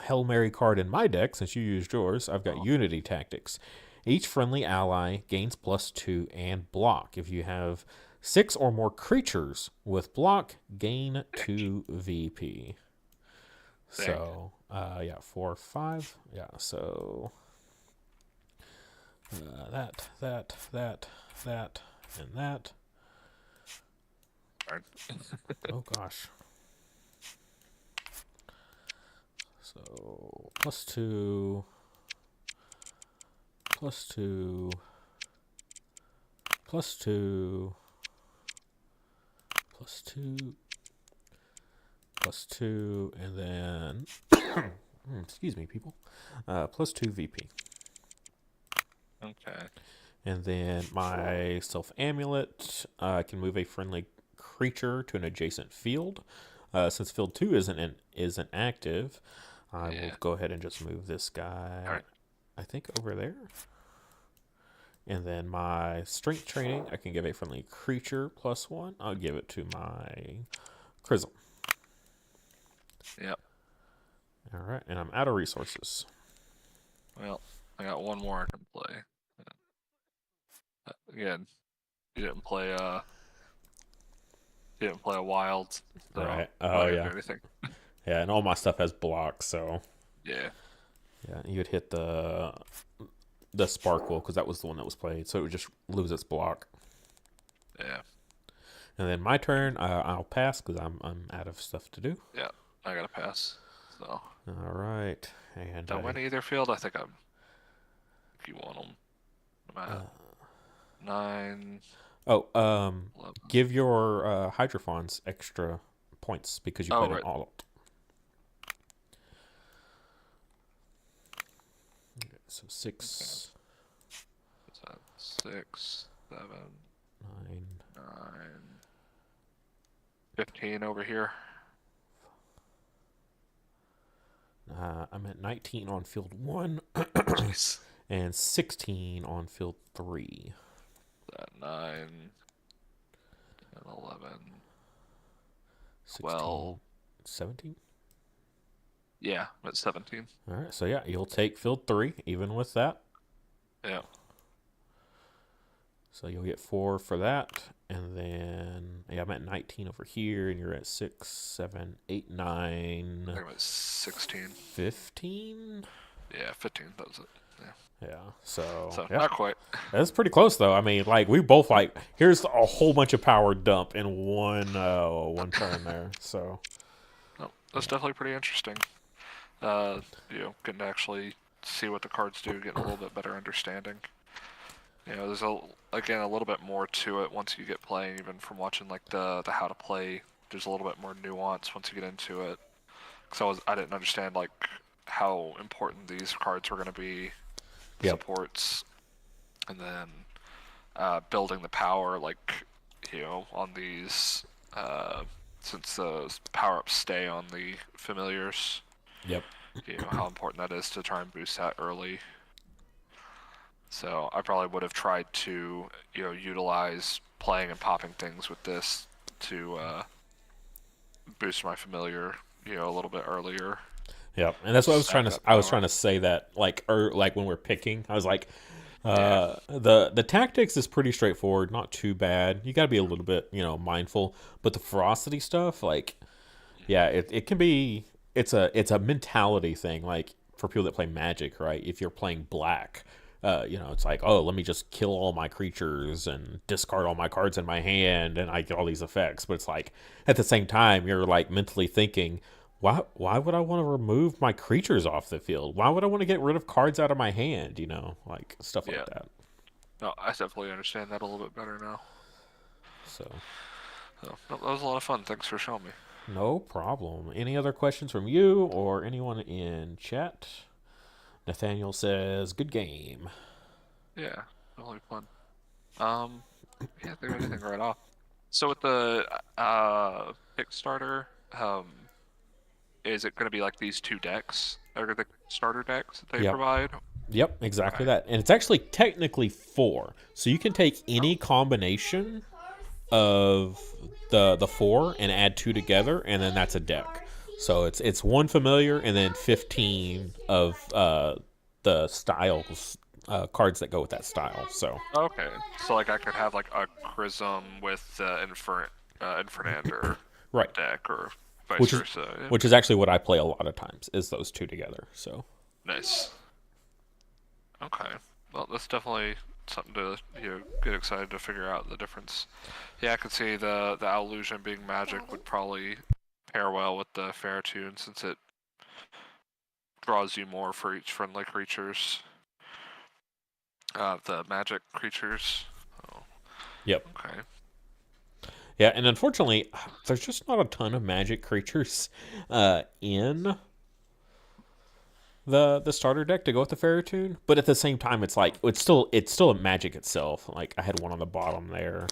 Hail Mary card in my deck. Since you used yours, I've got Unity Tactics. Each friendly ally gains +2 and block. If you have 6 or more creatures with block, gain 2 VP. So, yeah, 4, 5. Yeah, so that, and that. Oh, gosh. So, +2, +2, +2, +2, +2, and then, excuse me, people, +2 VP. Okay. And then my Self Amulet, I can move a friendly creature to an adjacent field. Since field 2 isn't active, I will go ahead and just move this guy, I think, over there. And then my Strength Training, I can give a friendly creature +1. I'll give it to my Chrism. Yep. All right, and I'm out of resources. Well, I got one more I can play. Again, you didn't play a wild. So Right. I'm Oh, not gonna yeah. do anything. Yeah, and all my stuff has blocks, so Yeah. yeah, you would hit the Sparkle because that was the one that was played, so it would just lose its block. Yeah. And then my turn, I'll pass because I'm out of stuff to do. Yeah. I gotta pass. So. All right, and Don't win either field. I think you want them. I'm at 9. Oh, 11. give your Hydrophons extra points because you played an alt. Okay, so 6. What's that? 6, 7, 9. 9. 15 over here. I'm at 19 on field 1 Jeez. and 16 on field 3. That 9, 10, 11, 16, 12. 17. Yeah, I'm at 17. All right, so yeah, you'll take field 3 even with that. Yeah. So you'll get 4 for that, and then yeah, I'm at 19 over here, and you're at 6, 7, 8, 9. I think I'm at 16. 15. Yeah, 15. That was it. Yeah. Yeah. So yeah. Not quite. That's pretty close though. I mean, like we both like here's a whole bunch of power dump in one turn there. So No, that's definitely pretty interesting. Getting to actually see what the cards do, getting a little bit better understanding. There's a little bit more to it once you get playing, even from watching like the how to play. There's a little bit more nuance once you get into it. Because I didn't understand like how important these cards were going to be. Supports, and then building the power on these since the power-ups stay on the familiars. Yep. How important that is to try and boost that early. So I probably would have tried to utilize playing and popping things with this to boost my familiar a little bit earlier. Yeah, and that's what I was trying to say that like when we're picking, I was like, the tactics is pretty straightforward, not too bad. You got to be a little bit mindful, but the ferocity stuff, like, yeah, it can be. It's a mentality thing. Like for people that play Magic, right? If you're playing black, it's like, oh, let me just kill all my creatures and discard all my cards in my hand, and I get all these effects. But it's like at the same time, you're like mentally thinking, Why would I want to remove my creatures off the field? Why would I want to get rid of cards out of my hand? Like stuff Yeah. like that. No, I definitely understand that a little bit better now. So So that was a lot of fun. Thanks for showing me. no problem. Any other questions from you or anyone in chat? Nathaniel says, "Good game." Yeah, really fun. Can't think of anything right off. So with the Kickstarter, is it going to be like these 2 decks? Are the starter decks that they Yep. provide? Yep, exactly Right. that. And it's actually technically 4. So you can take any combination of the 4 and add 2 together, and then that's a deck. So it's 1 familiar and then 15 of the styles cards that go with that style. So Okay, so like I could have like a Chrism with Infernander right, deck or vice which is versa. Yeah. which is actually what I play a lot of times is those 2 together. So Nice. Okay. Well, that's definitely something to get excited to figure out the difference. Yeah, I could see the illusion being magic would probably pair well with the Fairtune since it draws you more for each friendly creatures. The magic creatures. Oh, yep. okay. Yeah, and unfortunately, there's just not a ton of magic creatures in the starter deck to go with the Fairtune. But at the same time, it's like it's still a magic itself. Like I had one on the bottom there.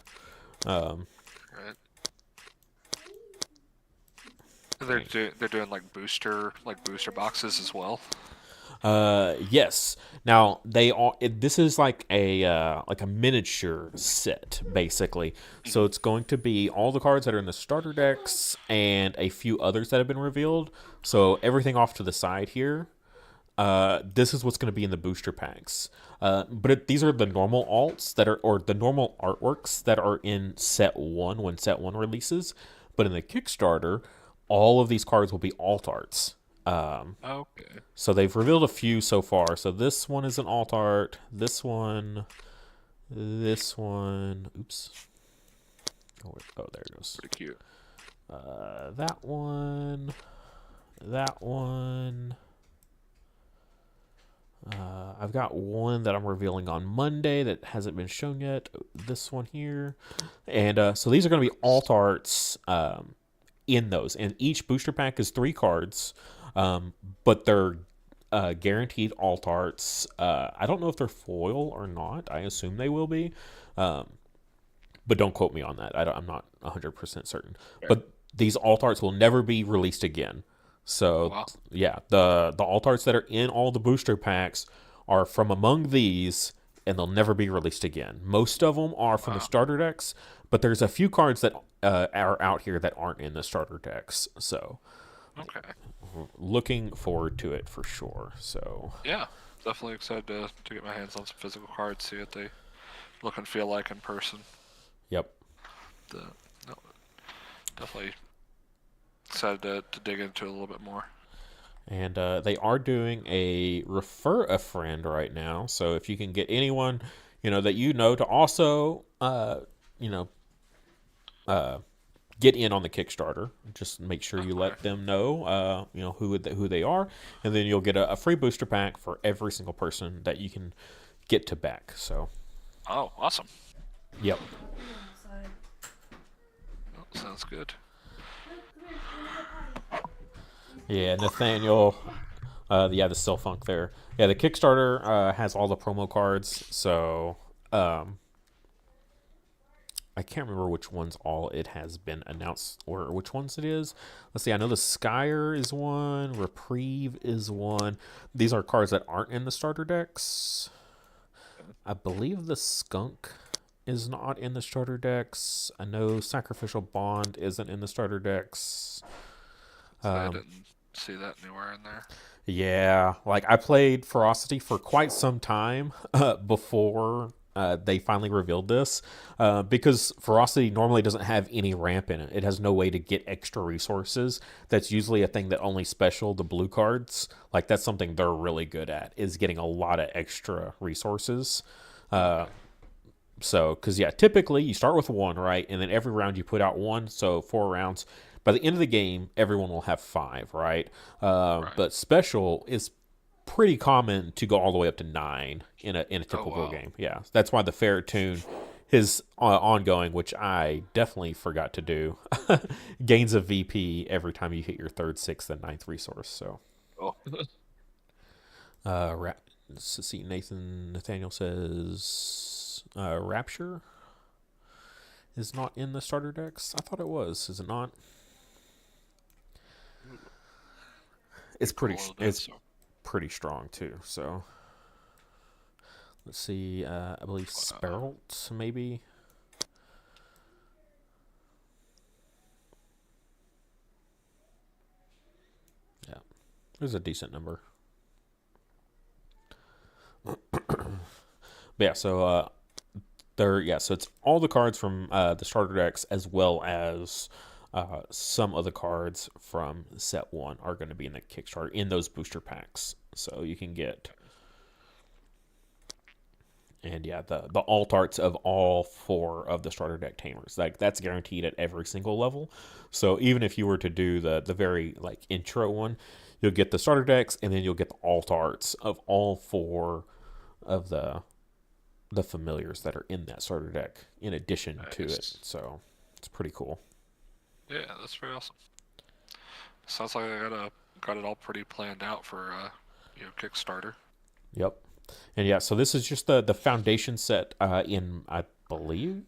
Right. They're doing like booster boxes as well. Yes. Now this is like a miniature set basically. So it's going to be all the cards that are in the starter decks and a few others that have been revealed. So everything off to the side here. This is what's going to be in the booster packs. But these are the normal alts or the normal artworks that are in set 1 when set 1 releases. But in the Kickstarter, all of these cards will be alt arts. Okay. So they've revealed a few so far. So this one is an alt art. This one. Oops. Oh, there it goes. Pretty cute. That one. That one. I've got one that I'm revealing on Monday that hasn't been shown yet. This one here. And so these are going to be alt arts in those. And each booster pack is 3 cards. But they're guaranteed alt arts. I don't know if they're foil or not. I assume they will be. But don't quote me on that. I'm not 100% certain. Fair. But these alt arts will never be released again. So, Wow. yeah, the alt arts that are in all the booster packs are from among these, and they'll never be released again. Most of them are from the starter decks, but there's a few cards that are out here that aren't in the starter decks. So, Okay. looking forward to it for sure. So Yeah, definitely excited to get my hands on some physical cards, see what they look and feel like in person. yep. No, definitely excited to dig into it a little bit more. And they are doing a refer a friend right now. So if you can get anyone that to also get in on the Kickstarter, just make sure you let them know who they are, and then you'll get a free booster pack for every single person that you can get to back. So Oh, awesome. yep. Oh, sounds good. Yeah, Nathaniel. The Still Funk there. Yeah, the Kickstarter has all the promo cards. So, I can't remember which ones all it has been announced or which ones it is. Let's see. I know the Skyer is one. Reprieve is one. These are cards that aren't in the starter decks. I believe the Skunk is not in the starter decks. I know Sacrificial Bond isn't in the starter decks. I didn't see that anywhere in there. Yeah, like I played Ferocity for quite some time before they finally revealed this, because Ferocity normally doesn't have any ramp in it. It has no way to get extra resources. That's usually a thing that only special the blue cards. Like that's something they're really good at, is getting a lot of extra resources. So, because typically you start with 1, right? And then every round you put out 1, so 4 rounds. by the end of the game, everyone will have 5, right? But special is pretty common to go all the way up to 9 in a typical game. Yeah, that's why the Ferritoon is ongoing, which I definitely forgot to do. Gains a VP every time you hit your 3rd, 6th, and 9th resource. So, let's see. Nathaniel says Rapture is not in the starter decks. I thought it was. Is it not? It's pretty. It's pretty strong too. So let's see. I believe Speralt maybe. Yeah, there's a decent number. But yeah, so so it's all the cards from the starter decks as well as some of the cards from set 1 are going to be in the Kickstarter in those booster packs. So you can get, and yeah, the alt arts of all 4 of the starter deck tamers. Like that's guaranteed at every single level. So even if you were to do the very like intro one, you'll get the starter decks and then you'll get the alt arts of all 4 of the familiars that are in that starter deck in addition to it. So it's pretty cool. Yeah, that's pretty awesome. Sounds like I got it all pretty planned out for Kickstarter. Yep. And yeah, so this is just the foundation set in, I believe,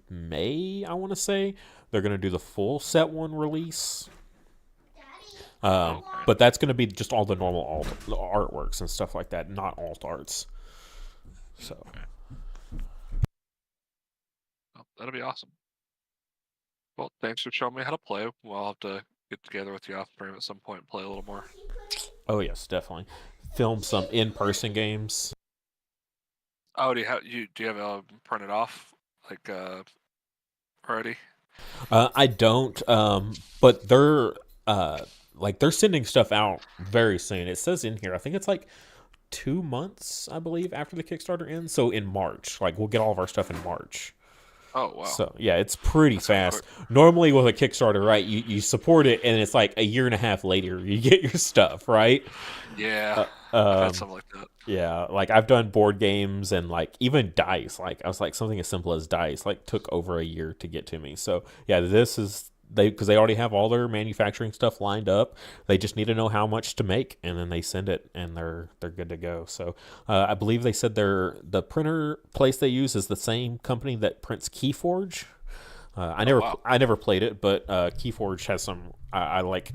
May, I want to say. They're going to do the full set 1 release. But that's going to be just all the normal artworks and stuff like that, not alt arts. So that'll be awesome. Well, thanks for showing me how to play. Well, I'll have to get together with you off frame at some point and play a little more. Oh yes, definitely. Film some in-person games. Oh, do you have printed off like already? I don't. But they're sending stuff out very soon. It says in here, I think it's like 2 months, I believe, after the Kickstarter ends. So in March, like we'll get all of our stuff in March. Oh wow! So yeah, it's pretty fast. Normally with a Kickstarter, right? You support it, and it's like a year and a half later you get your stuff, right? Yeah, I've had something like that. Yeah, like I've done board games and like even dice. Like I was like something as simple as dice, like took over a year to get to me. So yeah, this is because they already have all their manufacturing stuff lined up. They just need to know how much to make, and then they send it, and they're good to go. So I believe they said the printer place they use is the same company that prints Keyforge. I never played it, but Keyforge has some I like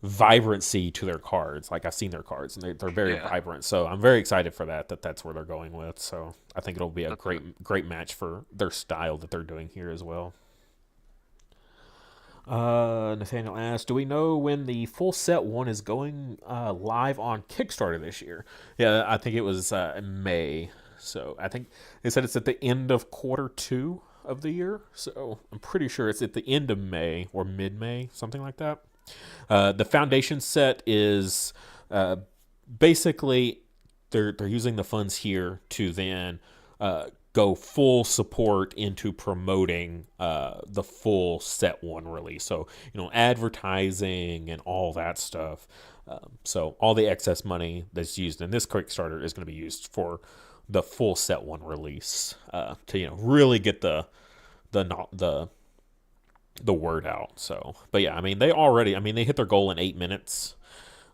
vibrancy to their cards. Like I've seen their cards, and they're very vibrant. So I'm very excited for that's where they're going with. So I think it'll be a great match for their style that they're doing here as well. Nathaniel asked, do we know when the full set 1 is going live on Kickstarter this year? Yeah, I think it was May. So I think they said it's at the end of Q2 of the year. So I'm pretty sure it's at the end of May or mid-May, something like that. The foundation set is basically they're using the funds here to then go full support into promoting the full set 1 release. So, advertising and all that stuff. So all the excess money that's used in this Kickstarter is going to be used for the full set 1 release to, really get the word out. So, but yeah, they hit their goal in 8 minutes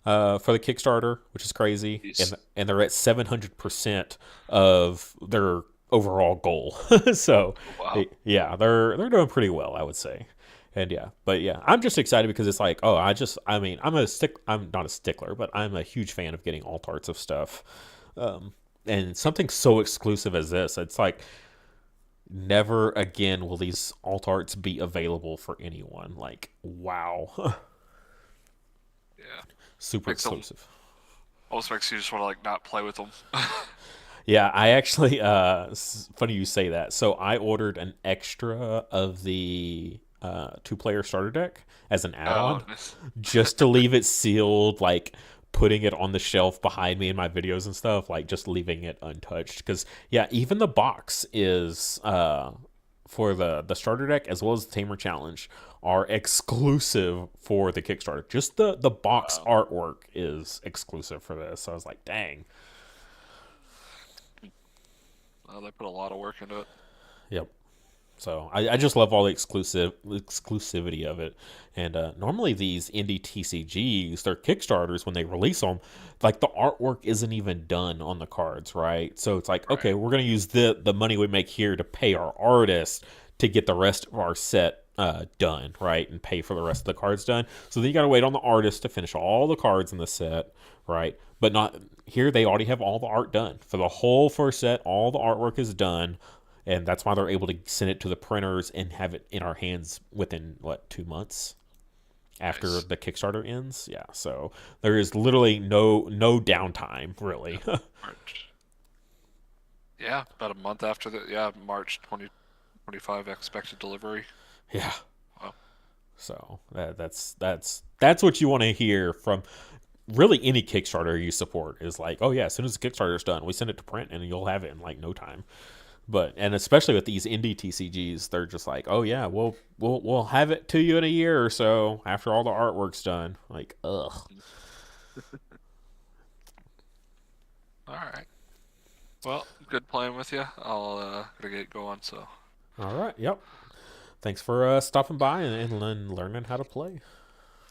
for the Kickstarter, which is crazy. Jeez. And they're at 700% of their overall goal. So wow. Yeah, they're doing pretty well, I would say. And I'm just excited because it's like, I'm not a stickler, but I'm a huge fan of getting alt arts of stuff. And something so exclusive as this, it's like never again will these alt arts be available for anyone. Like, wow. Yeah. Super exclusive. Almost makes you just want to not play with them. Yeah, I actually, funny you say that. So I ordered an extra of the 2-player starter deck as an add-on, just to leave it sealed, like putting it on the shelf behind me in my videos and stuff, like just leaving it untouched. Because, yeah, even the box is for the starter deck as well as the Tamer Challenge are exclusive for the Kickstarter. Just the box artwork is exclusive for this. So I was like, dang. They put a lot of work into it. Yep. So I just love all the exclusivity of it. And normally these indie TCGs, their Kickstarters, when they release them, like the artwork isn't even done on the cards, right? So it's like, okay, we're going to use the money we make here to pay our artists to get the rest of our set done, right? And pay for the rest of the cards done. So then you got to wait on the artist to finish all the cards in the set, right? But not here, they already have all the art done. For the whole first set, all the artwork is done. And that's why they're able to send it to the printers and have it in our hands within, 2 months after the Kickstarter ends? Yeah, so there is literally no downtime, really. March. Yeah, about a month after March 2025 expected delivery. Yeah. Wow. So that's what you want to hear from really any Kickstarter you support is like, oh yeah, as soon as the Kickstarter's done, we send it to print and you'll have it in like no time. And especially with these indie TCGs, they're just like, oh yeah, we'll have it to you in a year or so after all the artwork's done. Like, ugh. All right. Well, good playing with you. I'll gotta get going. So. All right. Yep. Thanks for stopping by and learning how to play.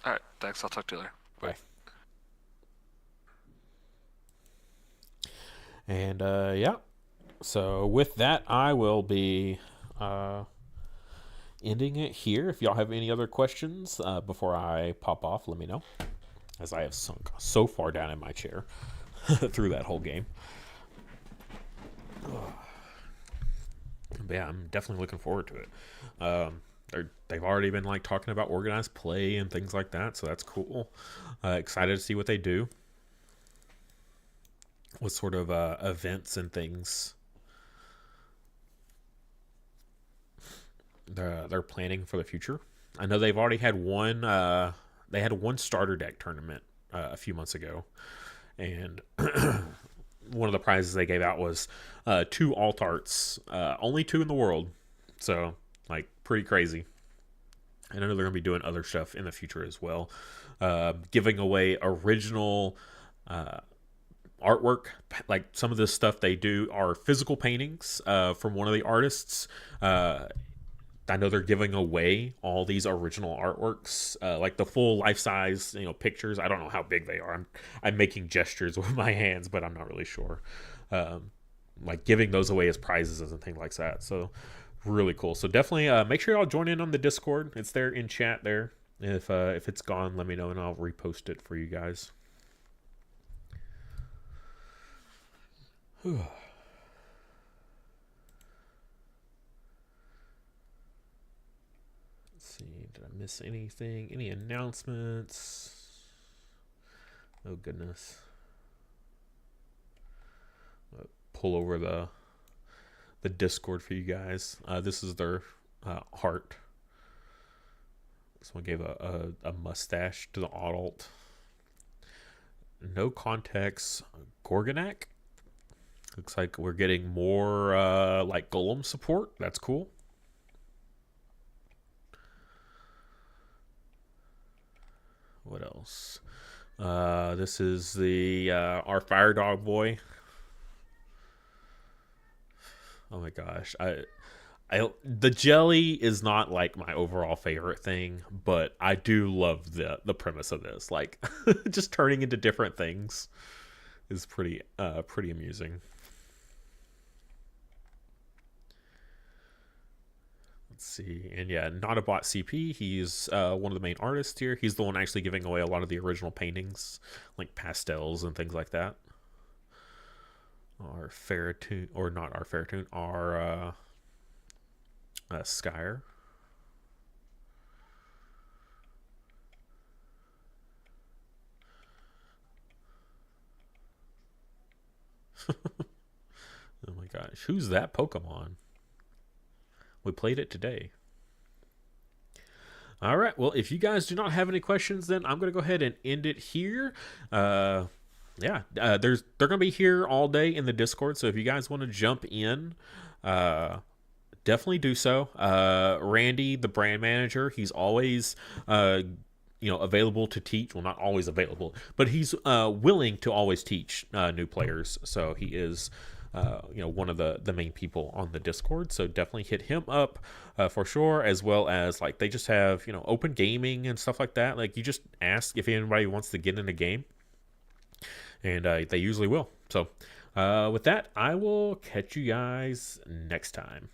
All right. Thanks. I'll talk to you later. Bye. And yeah. So with that, I will be ending it here. If y'all have any other questions before I pop off, let me know. As I have sunk so far down in my chair through that whole game. But yeah, I'm definitely looking forward to it. They've already been like talking about organized play and things like that, so that's cool. Excited to see what they do. What sort of events and things they're planning for the future. I know they've already had one. They had one starter deck tournament a few months ago, and one of the prizes they gave out was 2 Wildhearts, only 2 in the world. So like pretty crazy. And I know they're gonna be doing other stuff in the future as well, giving away original artwork. Like some of this stuff they do are physical paintings from one of the artists. I know they're giving away all these original artworks, like the full life-size, pictures. I don't know how big they are. I'm making gestures with my hands, but I'm not really sure. Like giving those away as prizes and things like that. So really cool. So definitely make sure y'all join in on the Discord. It's there in chat there. If it's gone, let me know and I'll repost it for you guys. Whew. See, did I miss anything? Any announcements? Oh goodness. I'll pull over the Discord for you guys. This is their heart. This one gave a mustache to the adult. No context. Gorgonak. Looks like we're getting more like Golem support. That's cool. What else? This is the our fire dog boy. Oh my gosh, the jelly is not like my overall favorite thing, but I do love the premise of this. Like, just turning into different things is pretty amusing. Let's see. And yeah, Not a Bot CP. He's one of the main artists here. He's the one actually giving away a lot of the original paintings, like pastels and things like that. Our Ferritoon, or not our Ferritoon, our Skyer. Oh my gosh, who's that Pokemon? We played it today. All right. Well, if you guys do not have any questions, then I'm going to go ahead and end it here. They're going to be here all day in the Discord. So if you guys want to jump in, definitely do so. Randy, the brand manager, he's always available to teach. Well, not always available, but he's willing to always teach new players. So he is one of the main people on the Discord. So definitely hit him up for sure, as well as like they just have open gaming and stuff like that. Like you just ask if anybody wants to get in a game, and they usually will. So with that, I will catch you guys next time.